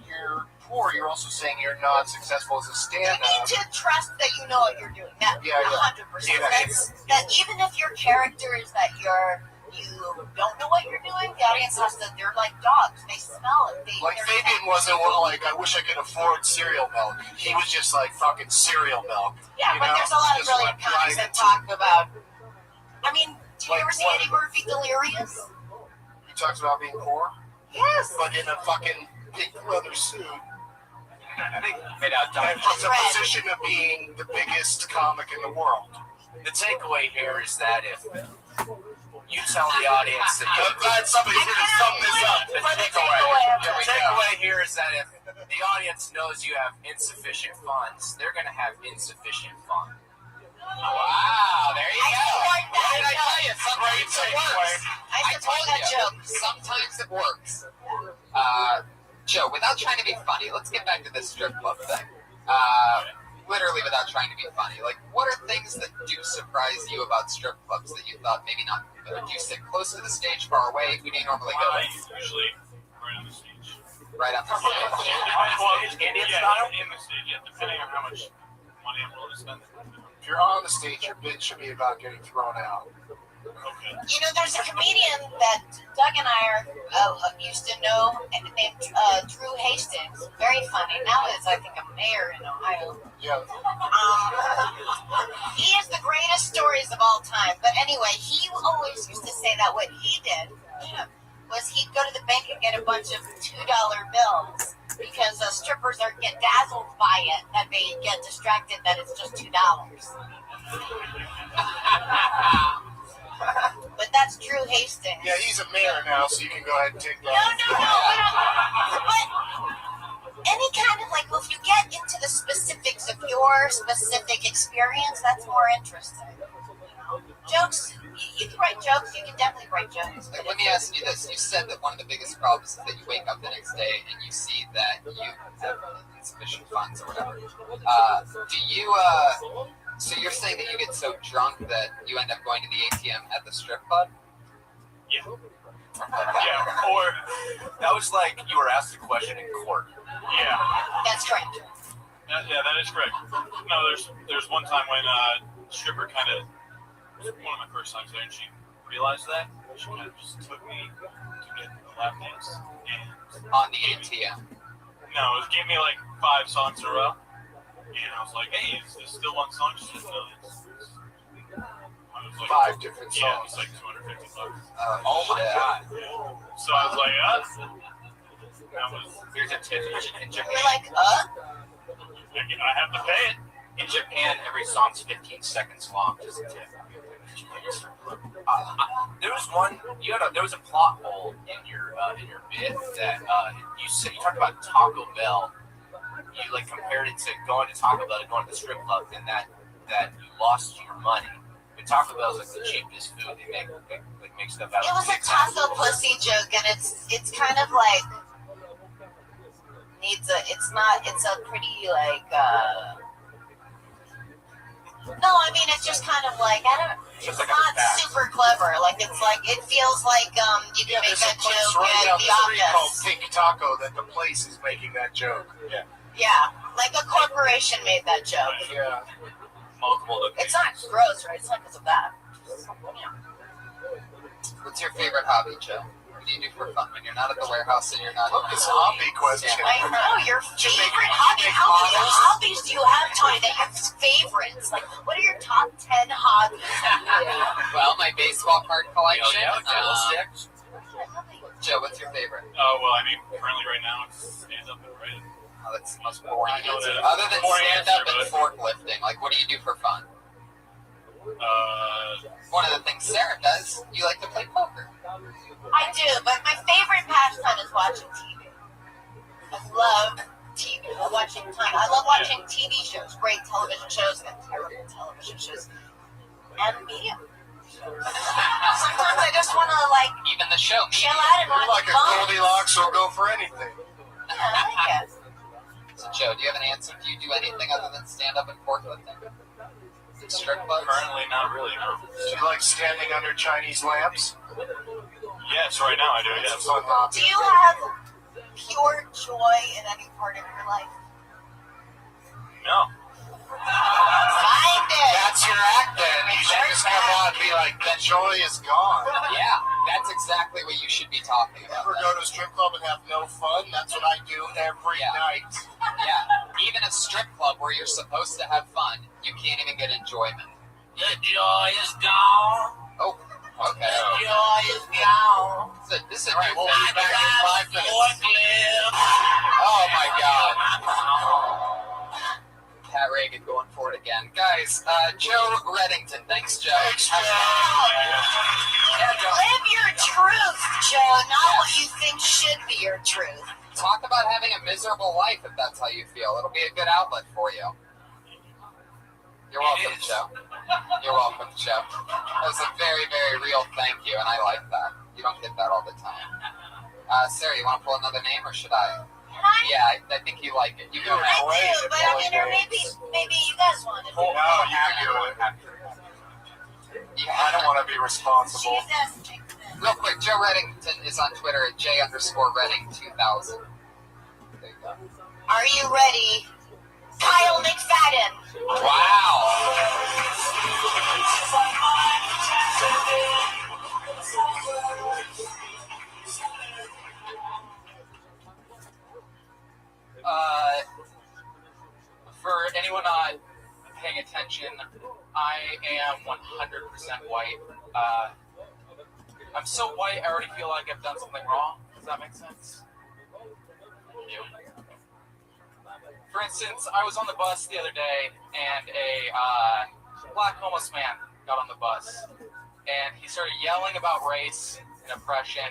poor, you're also saying you're not successful as a stand-up. You need to trust that you know what you're doing. That 100%. That even if your character is that you don't know what you're doing, the audience has to. They're like dogs. They smell it. Like Fabian wasn't like, I wish I could afford cereal milk. He was just like fucking cereal milk. Yeah, but there's a lot of brilliant comics that talk about. I mean, do you ever see Eddie Murphy Delirious? He talks about being poor. Yes. But in a fucking pink leather suit. Made out And from the position of being the biggest comic in the world. The takeaway here is that if you tell the audience that I'm glad somebody's going to sum this up. The takeaway here is that if the audience knows you have insufficient funds, they're going to have insufficient fun. Wow, there you go. What did I tell you? Sometimes it works. I told that you. joke. Sometimes it works. Joe, without trying to be funny, let's get back to this strip club thing. Literally without trying to be funny. Like, what are things that do surprise you about strip clubs that you thought maybe not? Do you sit close to the stage, far away? Who do you normally go with? Usually right on the stage. right on the stage. Indian style? In the stage, yeah, depending on how much money I'm willing to spend. If you're on the stage, your bid should be about getting thrown out. Okay. You know, there's a comedian that Doug and I used to know named Drew Hastings. Very funny. Now is, I think, a mayor in Ohio. Yeah. He has the greatest stories of all time. But anyway, he always used to say that what he did was he'd go to the bank and get a bunch of $2 bills because strippers get dazzled by it, that they get distracted that it's just $2. But that's Drew Hastings. Yeah, he's a mayor now, so you can go ahead and take that. No. But any kind of if you get into the specifics of your specific experience, that's more interesting. Jokes, you can write jokes. You can definitely write jokes. Let me ask you this: you said that one of the biggest problems is that you wake up the next day and you see that you have insufficient funds or whatever. Do you? So you're saying that you get so drunk that you end up going to the ATM at the strip club? Yeah. Yeah. Or that was like you were asked a question in court. Yeah. That's correct. Yeah, that is correct. No, there's one time when stripper kind of, it was one of my first times there, and she realized that. She kind of just took me to get a lap dance. And on the ATM? No, it gave me like 5 songs in a row. And I was like, hey, is this still one song? She said, no, it's I was like, 5 different songs. Yeah, it was like $250. Oh my God. Yeah. So I was like, that was, Here's a tip in Japan. You're like, I have to pay it. In Japan, every song's 15 seconds long. Just a tip. There was one. There was a plot hole in your bit that you talked about Taco Bell. You compared it to going to Taco Bell and going to the strip club, and that you lost your money. But Taco Bell's the cheapest food. They make stuff out of. it was a taco pussy joke, and it's kind of it's a pretty no, I mean it's just kind of it's not super clever. It feels like you can make that joke at the office. Called Pink Taco that the place is making that joke. Yeah, like a corporation made that joke. Yeah. Multiple locations. It's not gross, right? It's not because of that. What's your favorite hobby, Joe? What do you do for fun when you're not at the warehouse and you're not? It's a hobby question. I know your favorite hobby. How many hobbies do you have, Tony? That have favorites? What are your top 10 hobbies? Well, my baseball card collection. Jello sticks. Joe, what's your favorite? Oh, well, I mean, currently right now it's stand up and writing. Oh, that's the most boring I know answer. that. Other than Boring stand up answer, and forklifting, what do you do for fun? One of the things Sarah does, you like to play poker. I do, but my favorite pastime is watching TV. I love TV. I love watching TV shows, great television shows, and terrible television shows, and media. Sometimes I just want to even the show. chill out and watch Like a Goldilocks will go for anything. Yeah, I guess. So, Joe, do you have an answer? Do you do anything other than stand up and forklifting? Strip clubs? Currently, not really. No. Do you like standing under Chinese lamps? Yes, right now I do. It's a Yes. fun hobby. Do you have pure joy in any part of your life? No. Find it. That's your act then. You should just come on and be like, the joy is gone. Yeah, that's exactly what you should be talking about. Ever go to a strip club and have no fun? That's what I do every night. Yeah, even a strip club where you're supposed to have fun, you can't even get enjoyment. The joy is gone. Oh, okay. The joy is gone. This is a All right, we'll be back in 5 minutes. Oh my God. Pat Reagan going for it again. Guys, Joe Reddington. Thanks, Joe. Live your truth, Joe, not what you think should be your truth. Talk about having a miserable life if that's how you feel. It'll be a good outlet for you. You're welcome, Joe. You're welcome, Joe. That was a very, very real thank you, and I like that. You don't get that all the time. Sarah, you want to pull another name, or should I? Yeah, I think you like it. You go I ahead. do, but I mean, or maybe you guys want to do it. No, you do it. I don't want to be responsible. Jesus. Real quick, Joe Reddington is on Twitter at J_Redding2000. Are you ready? Kyle McFadden. Wow. For anyone not paying attention, I am 100% white. I'm so white, I already feel like I've done something wrong. Does that make sense? For instance, I was on the bus the other day, and a black homeless man got on the bus, and he started yelling about race and oppression,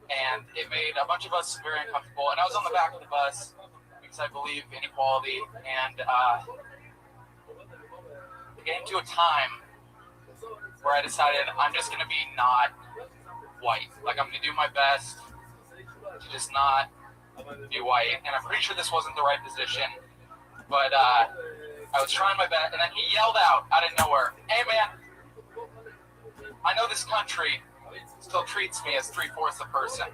and it made a bunch of us very uncomfortable. And I was on the back of the bus because I believe in equality, and it came to a time where I decided I'm just going to be not white. Like, I'm going to do my best to just not be white, and I'm pretty sure this wasn't the right position, but I was trying my best, and then he yelled out of nowhere, "Hey man, I know this country still treats me as 3/4 a person,"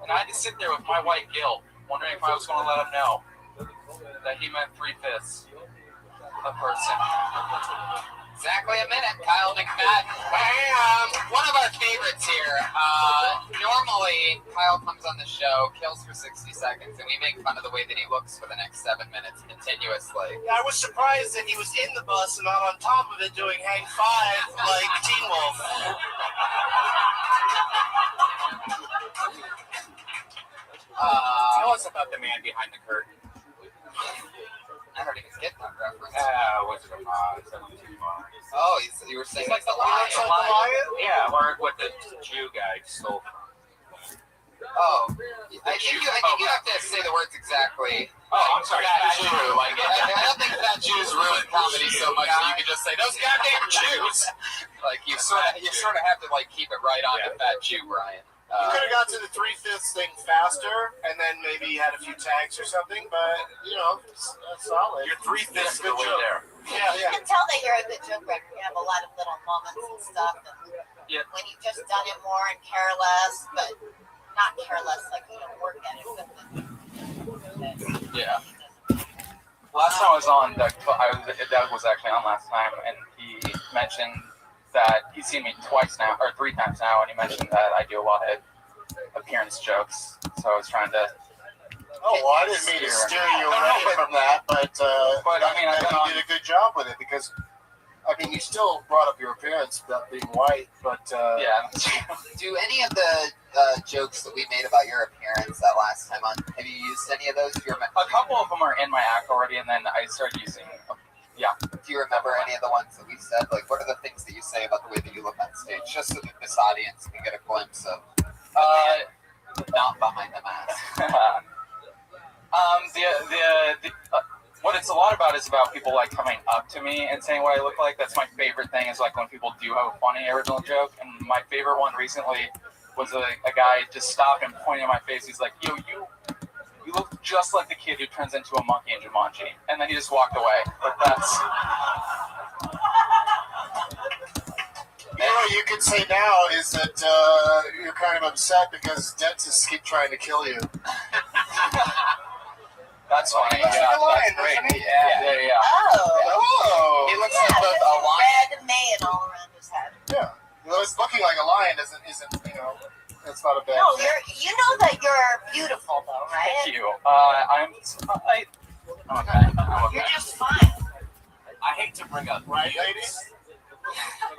and I had to sit there with my white guilt, wondering if I was going to let him know that he meant 3/5 a person. Exactly a minute, Kyle McFadden. One of our favorites here. Normally, Kyle comes on the show, kills for 60 seconds, and we make fun of the way that he looks for the next 7 minutes continuously. Yeah, I was surprised that he was in the bus and not on top of it doing hang five like Teen Wolf. Tell us about the man behind the curtain. I don't even get that reference. Was it a mod? Oh, you were saying He's like the lion. lion? Yeah, or what the Jew guy stole. Oh, I think you have to say the words exactly. Oh, I'm sorry. Fat Jew. Like, I don't think Fat Jews ruin comedy so much that you can just say those goddamn Jews. Like you sort of have to like keep it right on to Fat Jew, Brian. You could have got to the 3/5 thing faster, and then maybe had a few tags or something. But you know, it's solid. You're 3/5 good way joke. there. Yeah, You yeah. can tell that you're a good joke writer. You have a lot of little moments and stuff. And Yeah. when you've just done it more and care less, but not care less like you don't work at it. But Yeah. Last time I was on, Doug was actually on last time, and he mentioned that he's seen me twice now, or 3 times now, and he mentioned that I do a lot of appearance jokes. So I was trying to. Oh, well, I didn't mean to steer you away from that, but I mean, I you did a good job with it because, I mean, you still brought up your appearance about being white, but Yeah. Do any of the jokes that we made about your appearance that last time on? Have you used any of those? A couple of them are in my act already, and then I started using. Yeah. Do you remember any of the ones that we said? Like, what are the things that you say about the way that you look on stage, just so that this audience can get a glimpse of not behind the mask? What it's a lot about is about people like coming up to me and saying what I look like. That's my favorite thing. Is like when people do have a funny original joke. And my favorite one recently was a guy just stopped and pointing at my face. He's like, "Yo, you look just like the kid who turns into a monkey in Jumanji," and then he just walked away. But that's. you know what you could say now is that you're kind of upset because dentists keep trying to kill you. That's funny. He looks like a lion, Great. doesn't he? Yeah. Oh, He looks like a lion. red mane all around his head. yeah. Well, it's looking like a lion isn't you know? It's not a bad. No, thing. you know that you're beautiful though, right? Thank you. I'm okay. You're just fine. I hate to bring up Right, ladies?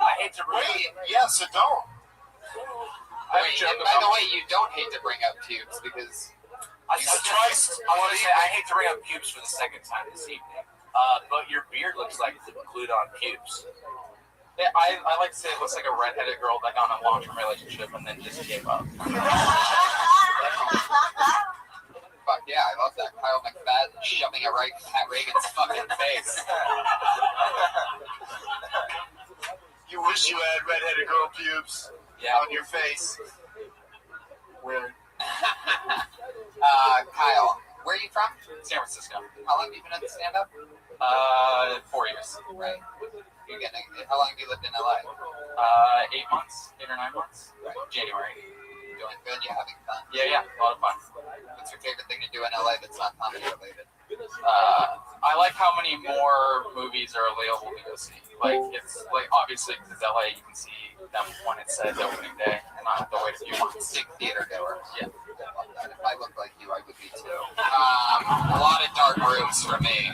I hate to bring Wait, yeah, so don't. Wait, and by the way, you don't hate to bring up pubes because I want to say I hate to bring up pubes for the second time this evening. But your beard looks like it's glued on pubes. I like to say it looks like a redheaded girl that got in a long-term relationship and then just gave up. Fuck yeah, I love that. Kyle McFadden shoving it right in Pat Reagan's fucking face. You wish you had redheaded girl pubes on your face. Weird. Kyle, where are you from? San Francisco. How long have you been at the stand-up? 4 years. Right. How long have you lived in LA? 8 months, 8 or 9 months. Right. January. Doing good? You having fun? Yeah, a lot of fun. What's What's your favorite thing to do in LA that's not comedy related? I like how many more movies are available to go see. Like, it's like obviously because it's LA, you can see them when it says opening day, and not have to wait a few months. Big theater goer. Yeah. I love that. If I looked like you, I would be too. A lot of dark rooms for me.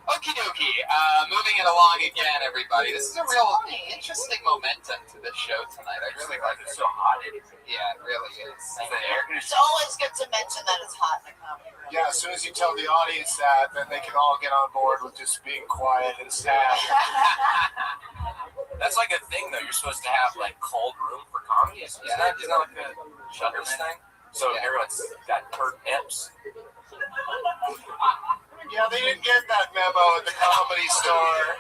Okie dokie. Moving it along again, everybody. This is a real interesting momentum to this show tonight. I really like it. It's so hot. Yeah, it really is. The air It's always good to mention that it's hot in the comedy room. Yeah, as soon as you tell the audience that, then they can all get on board with just being quiet and sad. That's like a thing, though. You're supposed to have like cold room for comedy. Isn't that like a Shutter's thing? So everyone's got hurt hips. Yeah, they didn't get that memo at the Comedy Store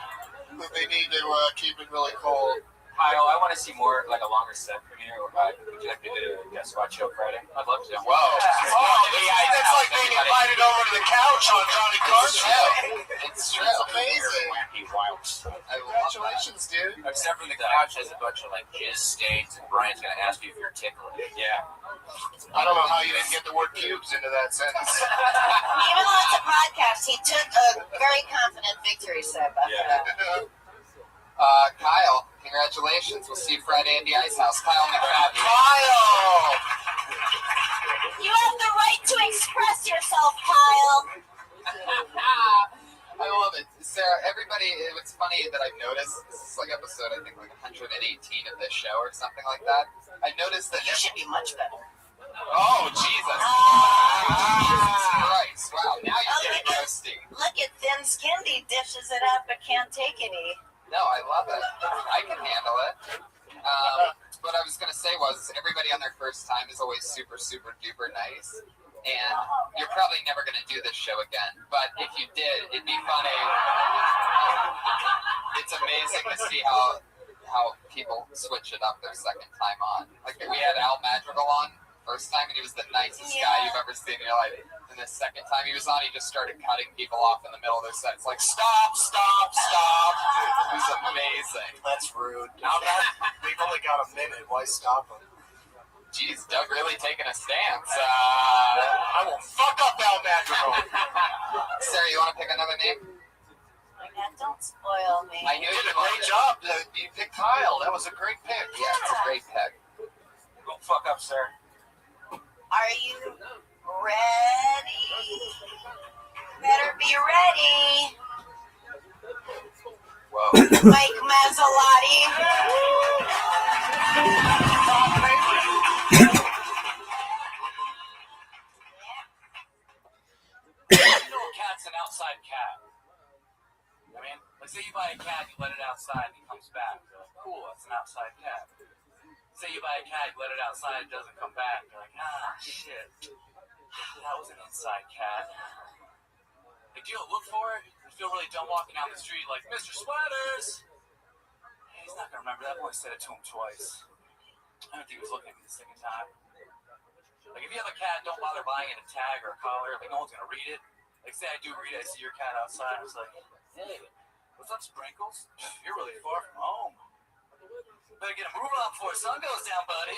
that they need to keep it really cold. Kyle, I want to see more, like a longer set from you. Would you like to do a guest spot show Friday? I'd love to. Whoa. That's like being invited over to the couch on Johnny Carson. It's true. That's amazing. Wacky wild. Congratulations, dude. Except for the couch has a bunch of like jizz stains, and Brian's gonna ask you if you're tickling. Yeah. I don't know how you didn't get the word pubes into that sentence. Even though it's a podcast, he took a very confident victory step after that. Kyle, congratulations. We'll see you Friday in the Ice House. Kyle McRabby. Kyle! You have the right to express yourself, Kyle. I love it. Sarah, everybody, it's funny that I've noticed, this is like episode, I think, like 118 of this show or something like that. I noticed that... You should be much better. Oh, Jesus. Jesus Christ. Wow, now you're getting roasty. Look at Thin Skinned. He dishes it up but can't take any. No, I love it. I can handle it. What I was going to say was everybody on their first time is always super, super duper nice. And you're probably never going to do this show again. But if you did, it'd be funny. It's amazing to see how people switch it up their second time on. Like we had Al Madrigal on first time, and he was the nicest guy you've ever seen in your life. And the second time he was on, he just started cutting people off in the middle of their set. It's like, stop, stop, stop. It was amazing. That's rude. Now that they've only got a minute, why stop them? Jeez, Doug really taking a stance. I will fuck up Al Madrigal. Sarah, you want to pick another name? Yeah, don't spoil me. I knew You did a great job. You picked Kyle. That was a great pick. Yeah, it's a great pick. Go fuck up, sir. Are you ready? Better be ready. Whoa. Mike Mazzalotti. You know a cat's an outside cat. I mean, like say you buy a cat, you let it outside, and he comes back. You're like, cool, that's an outside cat. Say you buy a cat, you let it outside, it doesn't come back. You're like, shit. That was an inside cat. Like, you don't look for it. You feel really dumb walking down the street like, Mr. Sweaters! Hey, he's not going to remember that. I've only said it to him twice. I don't think he was looking at me the second time. Like, if you have a cat, don't bother buying it a tag or a collar. Like, no one's going to read it. Like, say I do read it. I see your cat outside. I was like, hey, what's up, Sprinkles? You're really far from home. Better get a move on before the sun goes down, buddy.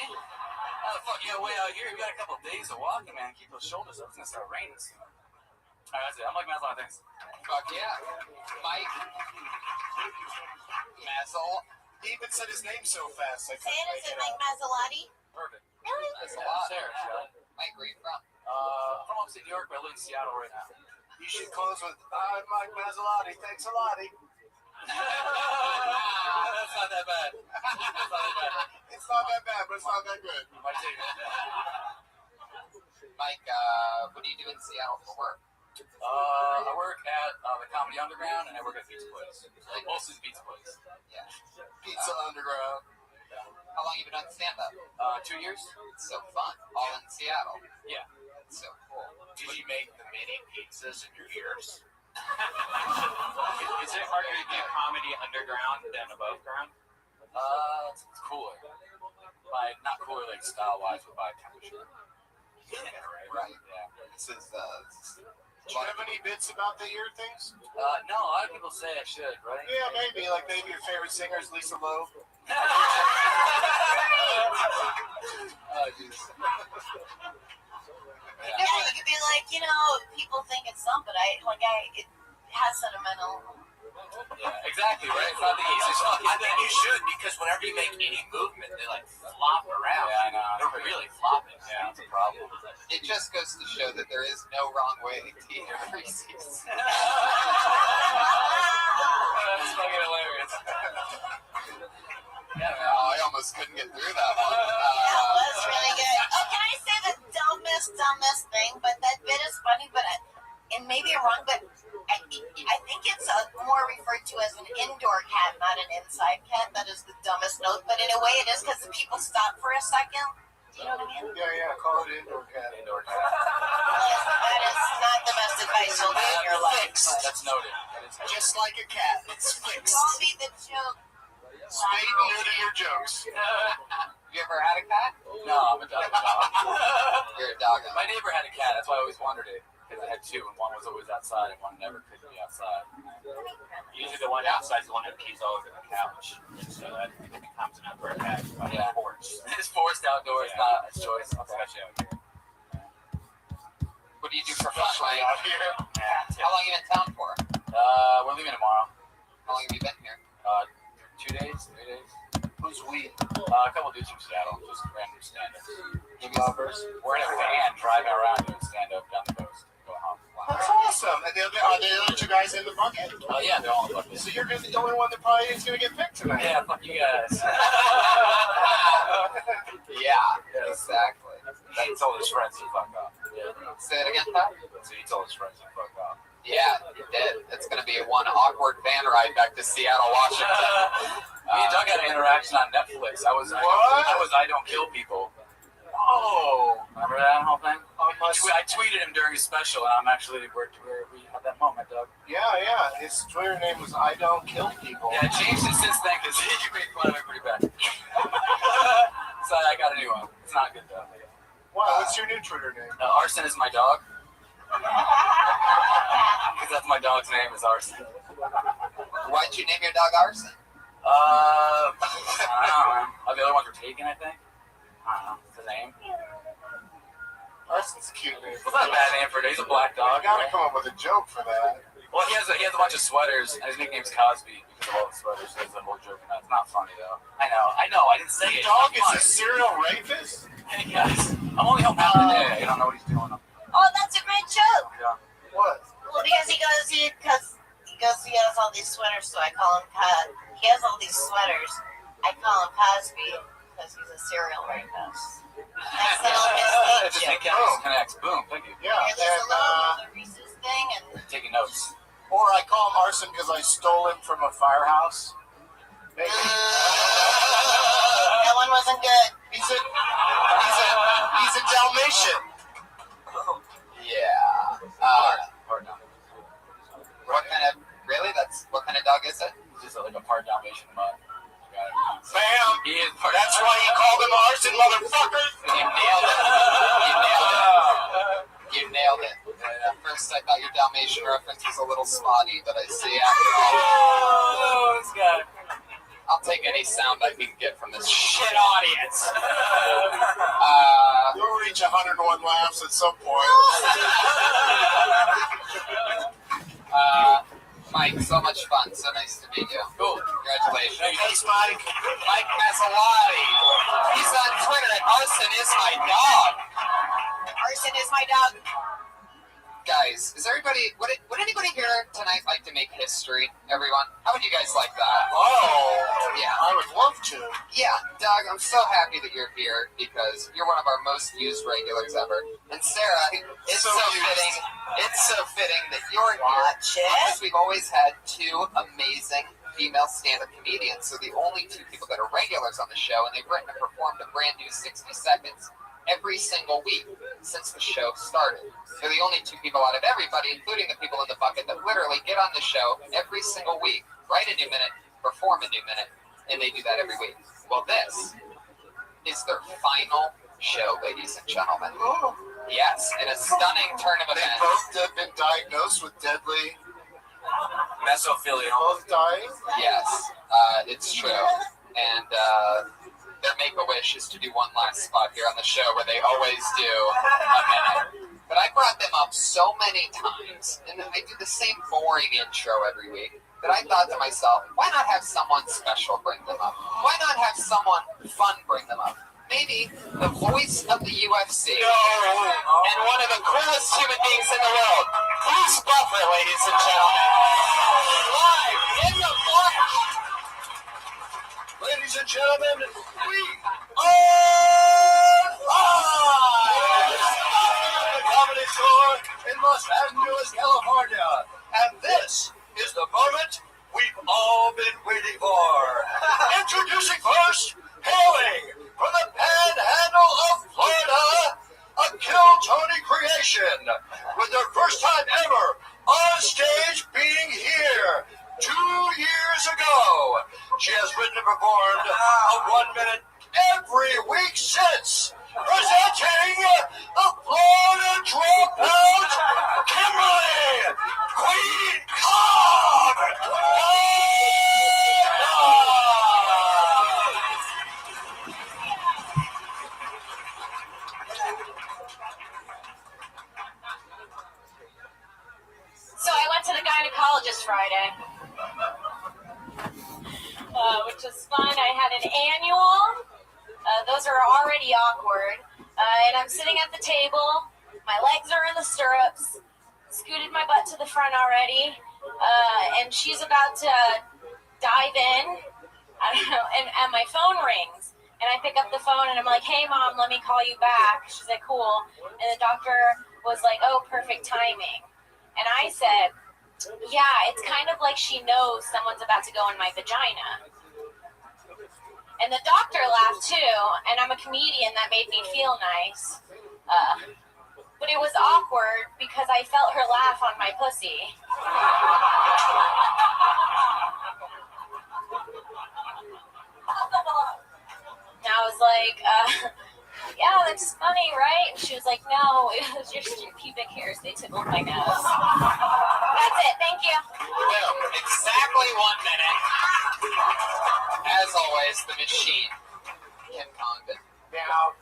How the fuck you got way out here? You got a couple of days of walking, man. Keep those shoulders up. It's gonna start raining soon. Alright, that's it. I'm like Mazzle, thanks. Fuck yeah. Mike Mazzle. He even said his name so fast. I Say it as in Mike Mazzalotti. Perfect. Really? That's a lot. Sarah, Mike, where you from? from upstate New York, but I live in Seattle right now. You should close with, I'm Mike Mazzalotti. Thanks a lot. That's not that bad. It's not that bad, but it's not that good. Might take it. Mike, what do you do in Seattle for work? I work at the Comedy Underground, and I work at Pizza Place. Like, mostly the Pizza Place. Yeah. Pizza Underground. How long you been on stand-up? 2 years. It's so fun. All in Seattle. Yeah. It's so cool. Did you make the mini pizzas in your ears? Is it harder to do comedy underground than above ground? It's cooler. By not cooler like style-wise, but by temperature. Yeah, right. Yeah. This is Do you have any bits about the ear things? No, a lot of people say I should, right? Yeah, maybe. Like maybe your favorite singer is Lisa Loeb. Oh, Jesus. Yeah, you could be like, people think it's dumb, but it has sentimental. Yeah, exactly, right? It's not the easiest fucking I think thing. you should, because whenever you make any movement, they like flop around. Yeah, I know. They're really flopping. Yeah, it's a problem. It just goes to show that there is no wrong way to eat Reese's. That's fucking hilarious. I almost couldn't get through that one. That was really good. Oh, can I say the dumbest thing? But that bit is funny, and maybe I'm wrong, but I think it's more referred to as an indoor cat, not an inside cat. That is the dumbest note, but in a way it is because the people stop for a second. Do you know what I mean? Yeah, call it indoor cat. Indoor cat. That is not the best advice you'll get in your life. That's noted. That is Just like a cat, it's fixed. Don't be the joke. Spade new to your jokes. You ever had a cat? No, I'm a dog. You're a dog. My neighbor had a cat. That's why I always wondered it. Because I had two, and one was always outside, and one never could be outside. Usually the one outside is the one who keeps always on the couch. So that it becomes an outdoor cat. Yeah. Porch. It's forced outdoors, not a choice, especially out here. What do you do for fun, Mike? Out here. Yeah. How long you in town for? We're leaving tomorrow. How long have you been here? 2 days, 3 days. Who's we? A couple dudes from Seattle, just random stand-ups. We're in a van driving around doing stand-up down the coast. Go home. That's awesome. And are the other two guys in the bucket? Yeah, they're all in the bucket. So you're the only one that probably is going to get picked tonight. Yeah, fuck you guys. Yeah, exactly. He told his friends to fuck off. Yeah. Say it again, Pat? So he told his friends to fuck off. Yeah, you did. It's going to be one awkward van ride back to Seattle, Washington. Me and Doug had an interaction on Netflix. I don't kill people. Oh. Remember that whole thing? I I tweeted him during his special, and I'm actually where we had that moment, Doug. Yeah. His Twitter name was I Don't Kill People. Yeah, I changed it since then because he made fun of me pretty bad. So I got a new one. It's not good though. Wow, what's your new Twitter name? Arson is my dog. Because that's my dog's name is Arson. Why'd you name your dog Arson? I don't know, man. The other ones were taken, I think. I don't know. It's the name. Arson's a cute name. It's not a bad name for it. He's a black dog. I gotta come up with a joke for that. Well, he has a bunch of sweaters, and his nickname's Cosby because of all the sweaters. So there's a whole joke in that. It's not funny, though. I know. I didn't say it. Dog is a serial rapist? Hey, guys. I'm only helping out today. I don't know what he's doing. Oh, that's a great joke. Yeah. What? Well, because he has all these sweaters, so I call him he has all these sweaters. I call him Cosby because he's a serial rapist. That's It his just joke. connects. Boom. Thank you. Yeah, Here's a little Reese's thing, and Taking notes. or I call him Arson because I stole him from a firehouse. Maybe. that one wasn't good. He's a Dalmatian. Yeah. Part Dalmatian. What kind of dog is it? He's just like a part Dalmatian mutt. Bam! He is part. That's why you called him Arson, motherfucker. You nailed it. You nailed it. At first, I thought your Dalmatian reference was a little spotty, but I see after all. Oh, this guy. I'll take any sound I can get from this Shit audience. You'll reach 101 laughs at some point. Mike, so much fun. So nice to meet you. Cool. Congratulations. Thanks, Mike. Mike Mazzolati. He's on Twitter at Arson is my dog. Arson is my dog. Guys, would anybody here tonight like to make history, everyone? How would you guys like that? Oh, Yeah. I would love to. Yeah, Doug, I'm so happy that you're here because you're one of our most used regulars ever. And Sarah, it's so fitting. It's so fitting that you're here. Watch it. Because we've always had two amazing female stand-up comedians. So the only two people that are regulars on the show, and they've written and performed a brand new 60 seconds every single week since the show started. They're the only two people out of everybody, including the people in the bucket, that literally get on the show every single week, write a new minute, perform a new minute, and they do that every week. Well, this is their final show, ladies and gentlemen. Yes, in a stunning turn of They events. both have been diagnosed with deadly. Mesothelioma. Both dying. Yes, it's true. And their make-a-wish is to do one last spot here on the show where they always do a minute. but I brought them up so many times, and then I do the same boring intro every week, that I thought to myself, why not have someone special bring them up? Why not have someone fun bring them up? Maybe the voice of the UFC. And one of the coolest human beings in the world. Bruce Buffer, ladies and gentlemen. Live in the flesh. Ladies and gentlemen, we are live at the Comedy Store in Los Angeles, California. And this is the moment we've all been waiting for. Introducing first, hailing from the panhandle of Florida, a Kill Tony creation, with their first time ever on stage being here 2 years ago. She has written and performed a 1 minute every week since. Presenting the Florida Dropout, Kimberly Queen Cobb. So I went to the gynecologist Friday, which was fun. I had an annual. Those are already awkward. And I'm sitting at the table. My legs are in the stirrups. Scooted my butt to the front already. And she's about to dive in. I don't know. And my phone rings. And I pick up the phone and I'm like, hey, Mom, let me call you back. She's like, cool. And the doctor was like, oh, perfect timing. And I said, yeah, it's kind of like she knows someone's about to go in my vagina. And the doctor laughed too, and I'm a comedian, that made me feel nice. But it was awkward because I felt her laugh on my pussy. And I was like, yeah, that's funny, right? And she was like, no, it was just your pubic hairs. They tickled my nose. That's it. Thank you. Boom. Exactly 1 minute. As always, the machine. Kim Condon. Now,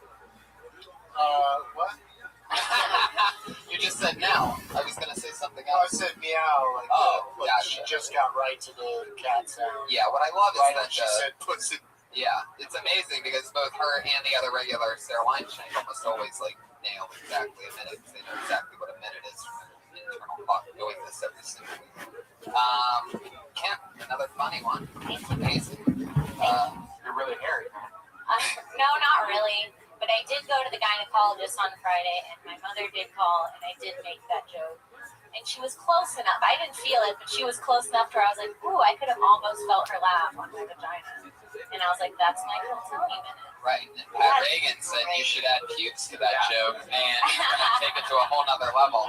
what? You just said now. I was going to say something I else. said meow. Like, like gotcha. she just got right to the cat sound. Yeah, what I love is Right that when she said pussy. yeah, it's amazing because both her and the other regular Sarah Weinstein almost always like nail exactly a minute. They know exactly what a minute is from an internal clock doing this every single week. Kim, another funny one. It's amazing. You're really hairy, huh? No, not really. But I did go to the gynecologist on Friday, and my mother did call, and I did make that joke. And she was close enough. I didn't feel it, but she was close enough to where I was like, ooh, I could have almost felt her laugh on my vagina. And I was like, that's my Tony minute. Right. And Pat Reagan said you should add pubes to that joke, and you're going to take it to a whole nother level.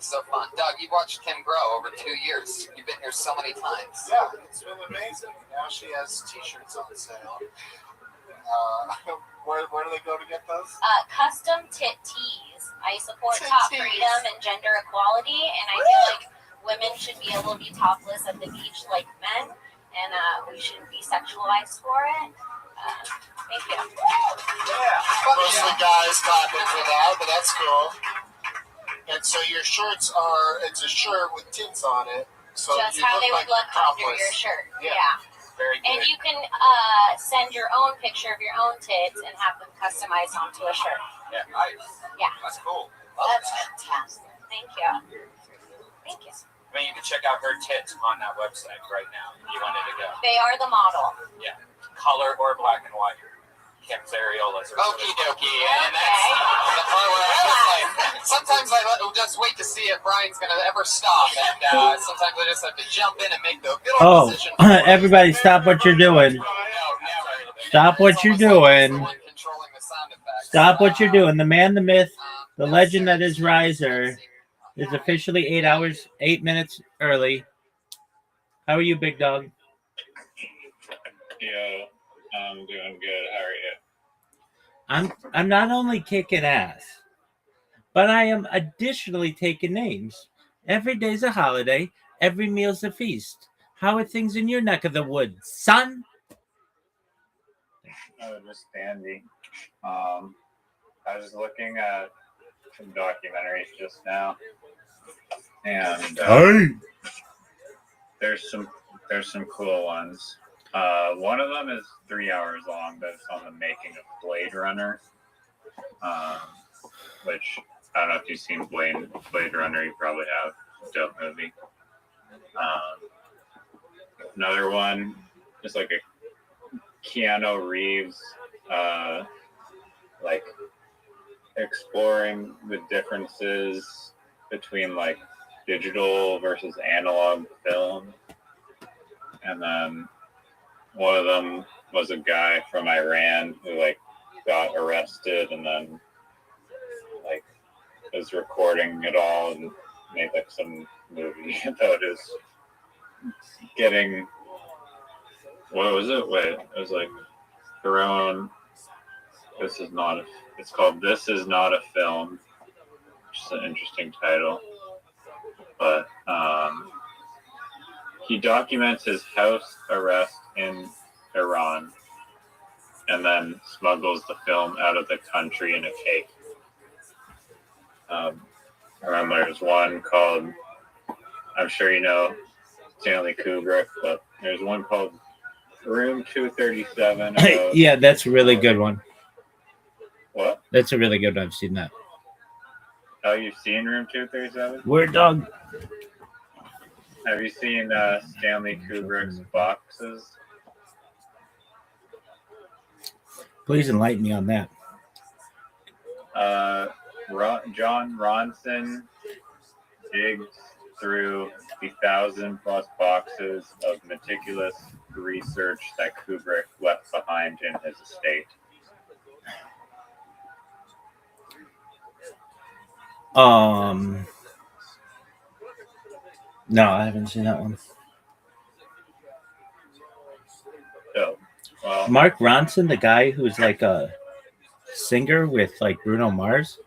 So fun. Doug, you've watched Kim grow over 2 years. You've been here so many times. Yeah, it's been amazing. Now she has t-shirts on sale. Where do they go to get those? Custom tit tees. I support Tit top tees. freedom and gender equality, and I feel like women should be able to be topless at the beach like men, and we shouldn't be sexualized for it. Thank you. Mostly guys clapping for that, but that's cool. And so your shirts it's a shirt with tits on it. So Just you how look they like would look under topless. your shirt. Yeah. Yeah. Very good. And you can send your own picture of your own tits and have them customized onto a shirt. Yeah, nice. Yeah. That's cool. That's fantastic. Thank you. Thank you. I mean, you can check out her tits on that website right now if you wanted to go. They are the model. Yeah. Color or black and white. Kim's areolas are Okie dokie. And that's the part where I was like, sometimes I just wait to see if Brian's going to ever stop. And sometimes I just have to jump in and make the good old decision. Everybody stop what you're doing. Stop what you're doing. Stop what you're doing. The man, the myth, the legend that is Riser is officially 8 minutes early. How are you, big dog? Yo, I'm doing good. How are you? I'm not only kicking ass, but I am additionally taking names. Every day's a holiday. Every meal's a feast. How are things in your neck of the woods, son? Oh, just dandy. I was looking at some documentaries just now, and there's some cool ones. One of them is 3 hours long, but it's on the making of Blade Runner, which I don't know if you've seen Blade Runner. You probably have. Dope movie. Another one is like a Keanu Reeves, like exploring the differences between like digital versus analog film. And then one of them was a guy from Iran who like got arrested and then like was recording it all and made like some movie about his getting, what was it? Wait, it was like thrown. It's called This Is Not a Film, which is an interesting title. But he documents his house arrest in Iran and then smuggles the film out of the country in a cake. I remember there's one called, I'm sure you know Stanley Kubrick, but there's one called Room 237. Yeah, that's a really good one. What? That's a really good one. I've seen that. Oh, you've seen Room 237? Word dog. Have you seen Stanley Kubrick's Boxes? Please enlighten me on that. John Ronson digs through the 1,000+ boxes of meticulous research that Kubrick left behind in his estate. No, I haven't seen that one. So, well, Mark Ronson, the guy who's like a singer with like Bruno Mars.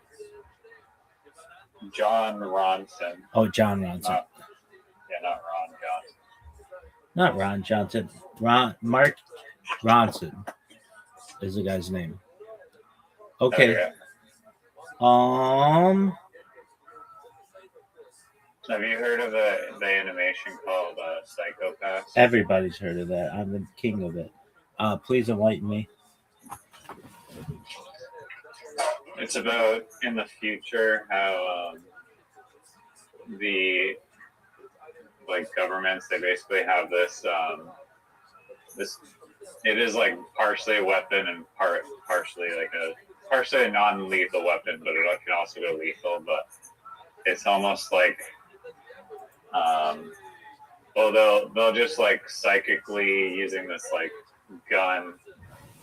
John Ronson. Oh, John Ronson. Not Ron Johnson. Not Ron Johnson. Mark Ronson is the guy's name. Okay. Have you heard of the animation called Psychopaths? Everybody's heard of that. I'm the king of it. Please enlighten me. It's about in the future how the like governments, they basically have this it is like partially a weapon and partially a non-lethal weapon, but it can also go lethal. But it's almost like they'll just like psychically using this like gun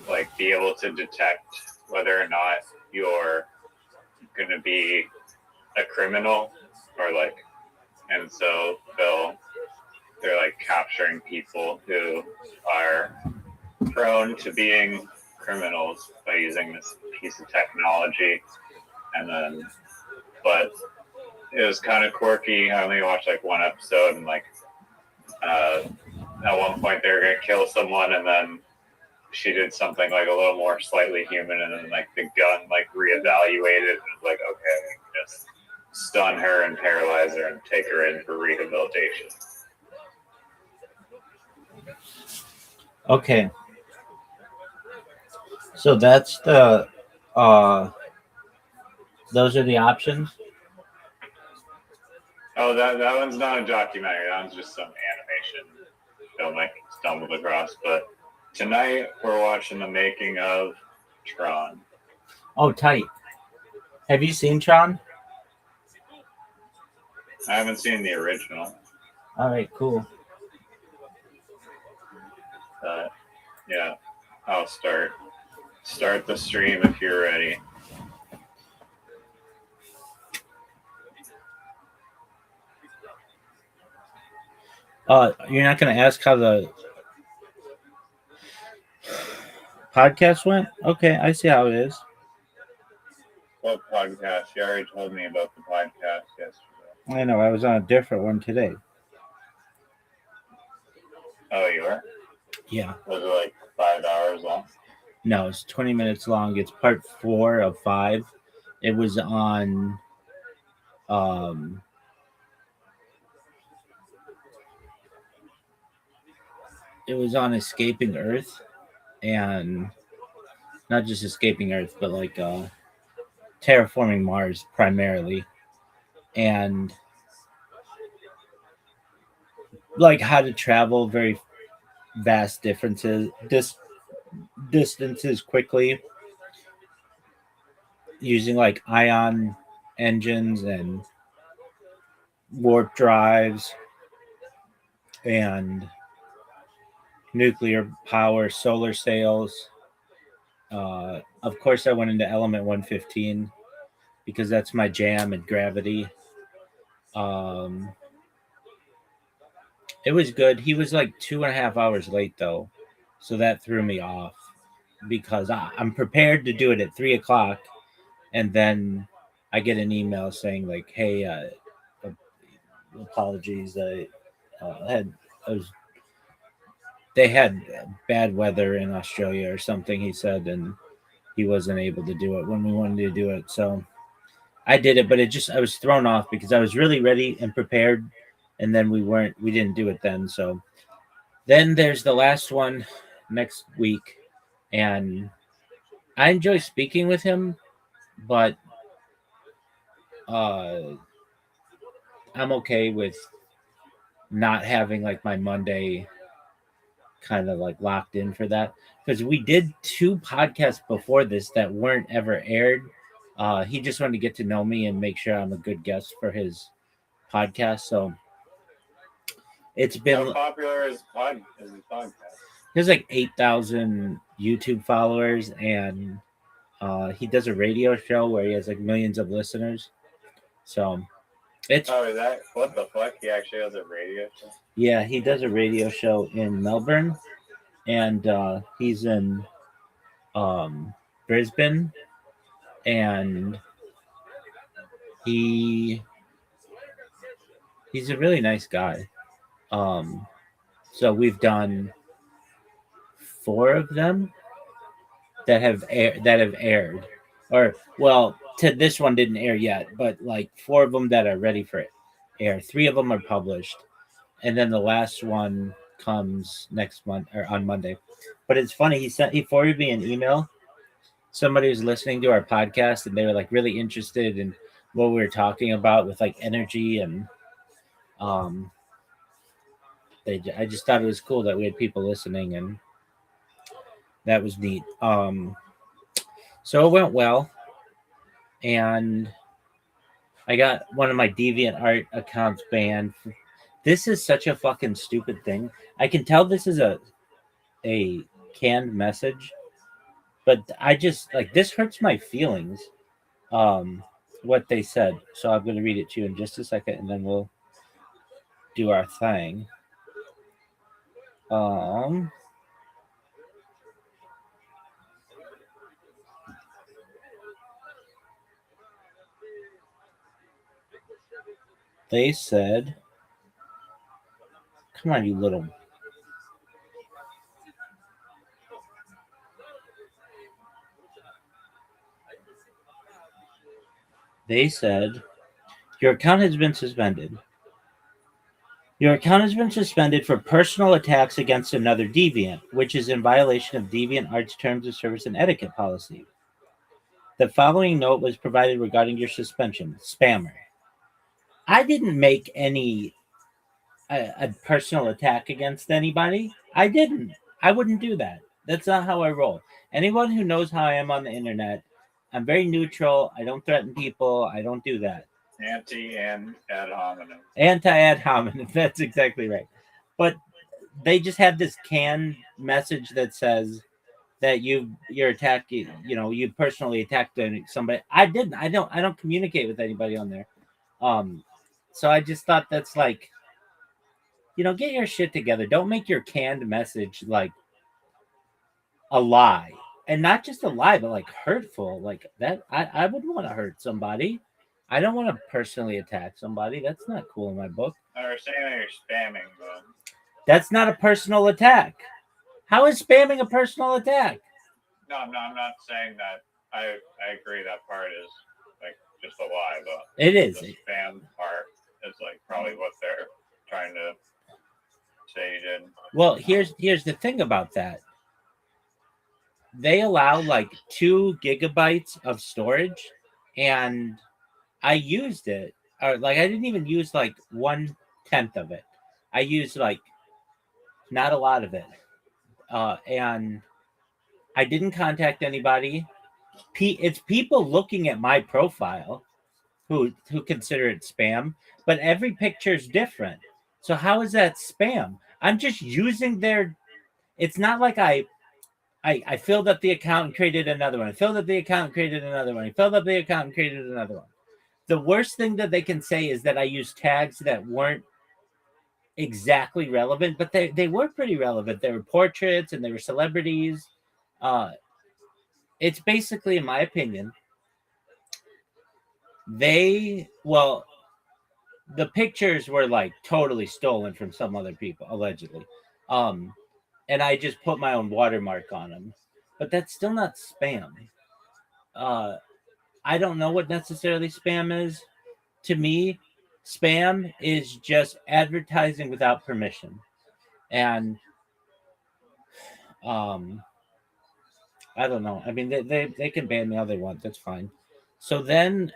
like be able to detect whether or not you're going to be a criminal or like, and so they're like capturing people who are prone to being criminals by using this piece of technology. And then, but it was kind of quirky. I only watched like one episode, and like at one point they were gonna kill someone, and then she did something like a little more slightly human, and then like the gun like reevaluated and was like, okay, just stun her and paralyze her and take her in for rehabilitation. Okay. So that's the those are the options. Oh, that one's not a documentary. That one's just some animation film I stumbled across. But tonight we're watching the making of Tron. Oh, tight. Have you seen Tron? I haven't seen the original. All right, cool. Yeah, I'll start the stream if you're ready. You're not going to ask how the podcast went? Okay, I see how it is. What podcast? You already told me about the podcast yesterday. I know, I was on a different one today. Oh, you were? Yeah. Was it like 5 hours long? No, it's 20 minutes long. It's part 4 of 5. It was on Escaping Earth, and not just Escaping Earth, but like terraforming Mars primarily, and like how to travel very vast distances quickly using like ion engines and warp drives and nuclear power, solar sails. Of course, I went into Element 115 because that's my jam and gravity. It was good. He was like 2.5 hours late though, so that threw me off because I'm prepared to do it at 3 o'clock, and then I get an email saying like, "Hey, apologies. They had bad weather in Australia or something," he said, and he wasn't able to do it when we wanted to do it. So I did it, but I was thrown off because I was really ready and prepared, and then we didn't do it then. So then there's the last one next week, and I enjoy speaking with him, but I'm okay with not having like my Monday kind of like locked in for that, because we did 2 podcasts before this that weren't ever aired. He just wanted to get to know me and make sure I'm a good guest for his podcast. So it's been. How popular is his podcast? He has like 8,000 YouTube followers, and he does a radio show where he has like millions of listeners. So it's. Oh, is that what the fuck? He actually has a radio show? Yeah, he does a radio show in Melbourne, and he's in Brisbane, and he's a really nice guy. So we've done 4 of them that have aired, or well, this one didn't air yet, but like 4 of them that are ready for air. 3 of them are published, and then the last one comes next month or on Monday. But it's funny, he forwarded me an email. Somebody was listening to our podcast, and they were like really interested in what we were talking about with like energy, and I just thought it was cool that we had people listening, and that was neat. So it went well, and I got one of my DeviantArt accounts banned. This is such a fucking stupid thing. I can tell this is a canned message, but I just like, this hurts my feelings. What they said. So I'm going to read it to you in just a second, and then we'll do our thing. They said, come on, you little. They said, your account has been suspended. Your account has been suspended for personal attacks against another deviant, which is in violation of DeviantArt's terms of service and etiquette policy. The following note was provided regarding your suspension. Spammer. I didn't make any a personal attack against anybody. I didn't. I wouldn't do that. That's not how I roll. Anyone who knows how I am on the internet, I'm very neutral. I don't threaten people. I don't do that. Anti-ad hominem. Anti-ad hominem. That's exactly right. But they just have this canned message that says that you're attacking, you personally attacked somebody. I didn't. I don't communicate with anybody on there. So I just thought that's like, get your shit together. Don't make your canned message like a lie. And not just a lie, but like hurtful. Like that, I wouldn't want to hurt somebody. I don't want to personally attack somebody. That's not cool in my book. I was saying that you're spamming, but that's not a personal attack. How is spamming a personal attack? No, I'm not saying that. I agree that part is like just a lie, but It is. the spam part is like probably what they're trying to say you did. Well, here's the thing about that. They allow like 2 gigabytes of storage, and I used it. Or like I didn't even use like 1/10 of it. I used like not a lot of it, and I didn't contact anybody. It's people looking at my profile who consider it spam, but every picture is different. So how is that spam? I'm just using their. It's not like I filled up the account and created another one. I filled up the account and created another one. I filled up the account and created another one. The worst thing that they can say is that I used tags that weren't exactly relevant, but they were pretty relevant. They were portraits and they were celebrities. It's basically, in my opinion, the pictures were like totally stolen from some other people, allegedly. And I just put my own watermark on them. But that's still not spam. I don't know what necessarily spam is. To me, spam is just advertising without permission. And I don't know. I mean, they can ban me all they want. That's fine. So then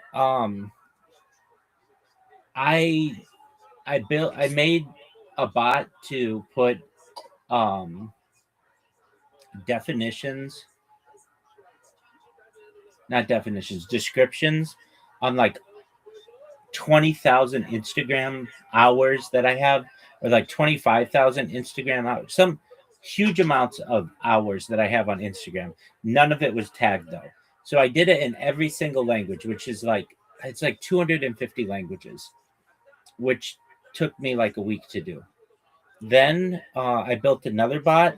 I made a bot to put descriptions on like 20,000 Instagram hours that I have, or like 25,000 Instagram hours, some huge amounts of hours that I have on Instagram. None of it was tagged though. So I did it in every single language, which is like, it's like 250 languages, which took me like a week to do. Then I built another bot,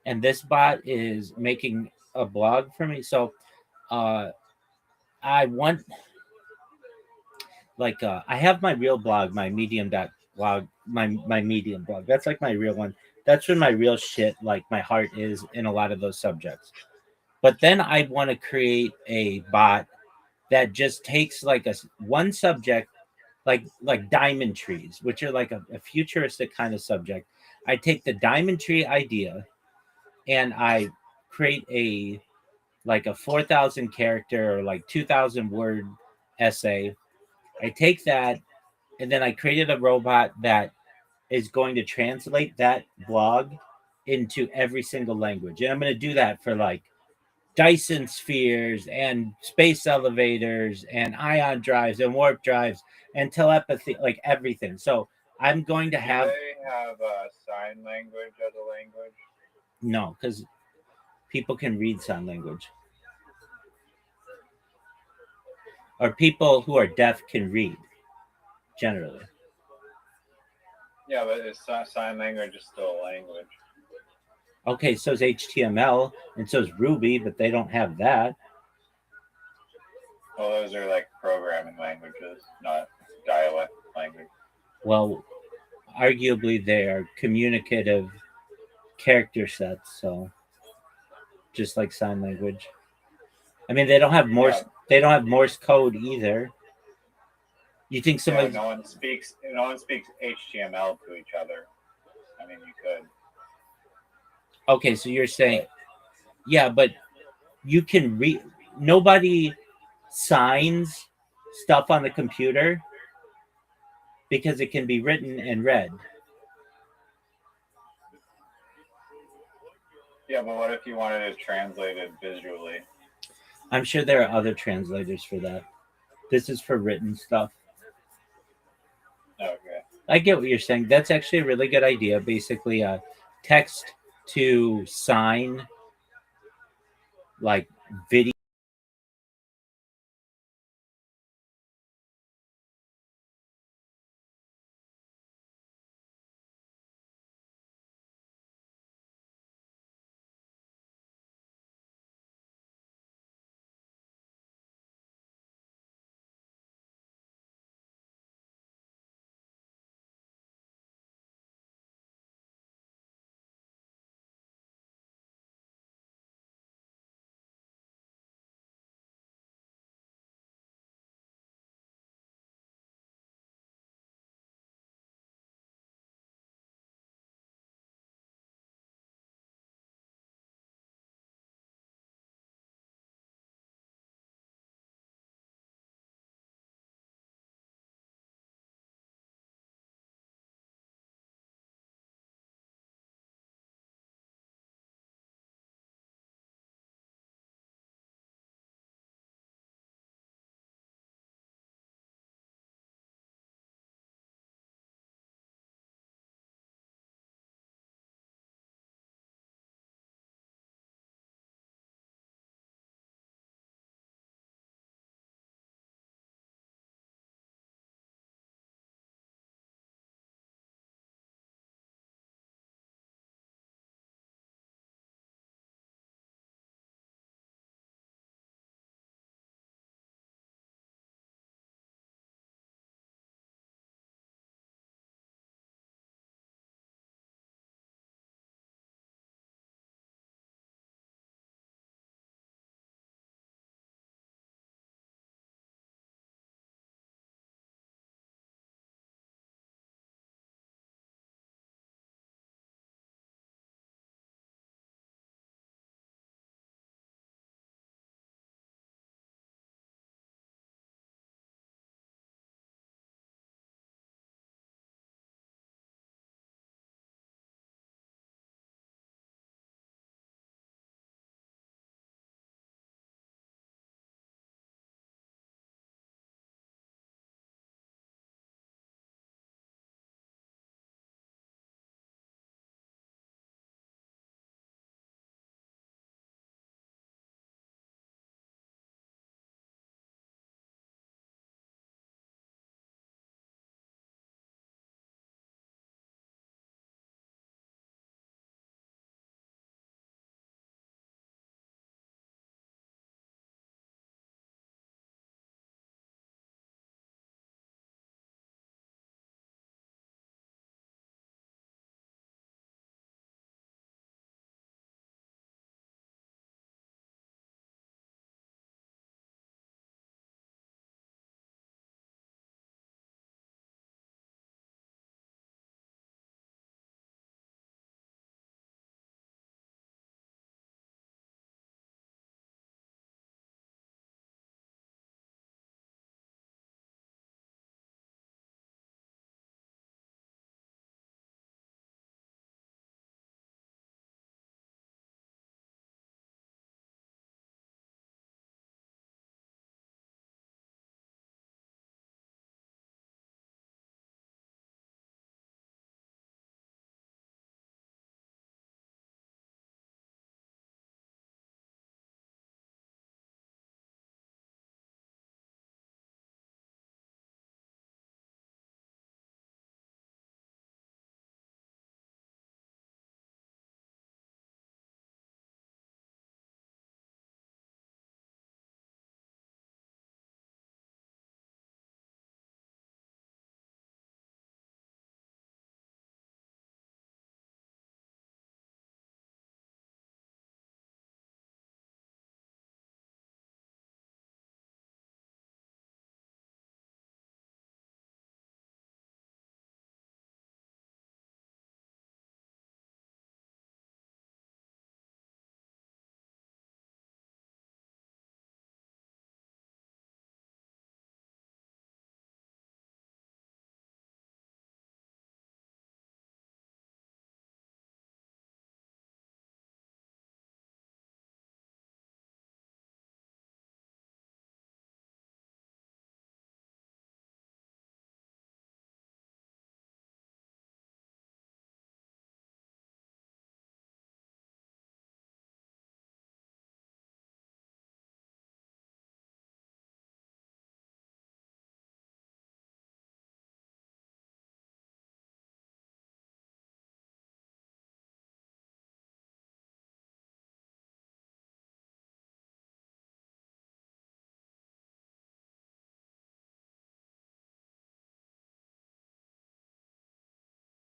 and this bot is making a blog for me. So I want, like, I have my real blog, my medium.blog, my medium blog. That's like my real one. That's where my real shit, like my heart is in a lot of those subjects. But then I want to create a bot that just takes like one subject, like diamond trees, which are like a futuristic kind of subject. I take the diamond tree idea and I create a 4,000 character or like 2,000 word essay. I take that, and then I created a robot that is going to translate that blog into every single language. And I'm going to do that for like Dyson spheres and space elevators and ion drives and warp drives and telepathy, like everything. So I'm going to have. Do they have sign language as a language? No, because people can read sign language. Or people who are deaf can read, generally. Yeah, but it's not, sign language is still a language. Okay, so is HTML, and so is Ruby, but they don't have that. Well, those are like programming languages, not dialect language. Well, arguably they are communicative character sets, so just like sign language. I mean, they don't have Morse. Yeah. They don't have Morse code either. You think somebody? Yeah, no one speaks HTML to each other. I mean, you could. Okay, so you're saying, yeah, but you can read. Nobody signs stuff on the computer because it can be written and read. Yeah, but what if you wanted it translated visually? I'm sure there are other translators for that. This is for written stuff. Okay. I get what you're saying. That's actually a really good idea. Basically, text to sign, like video.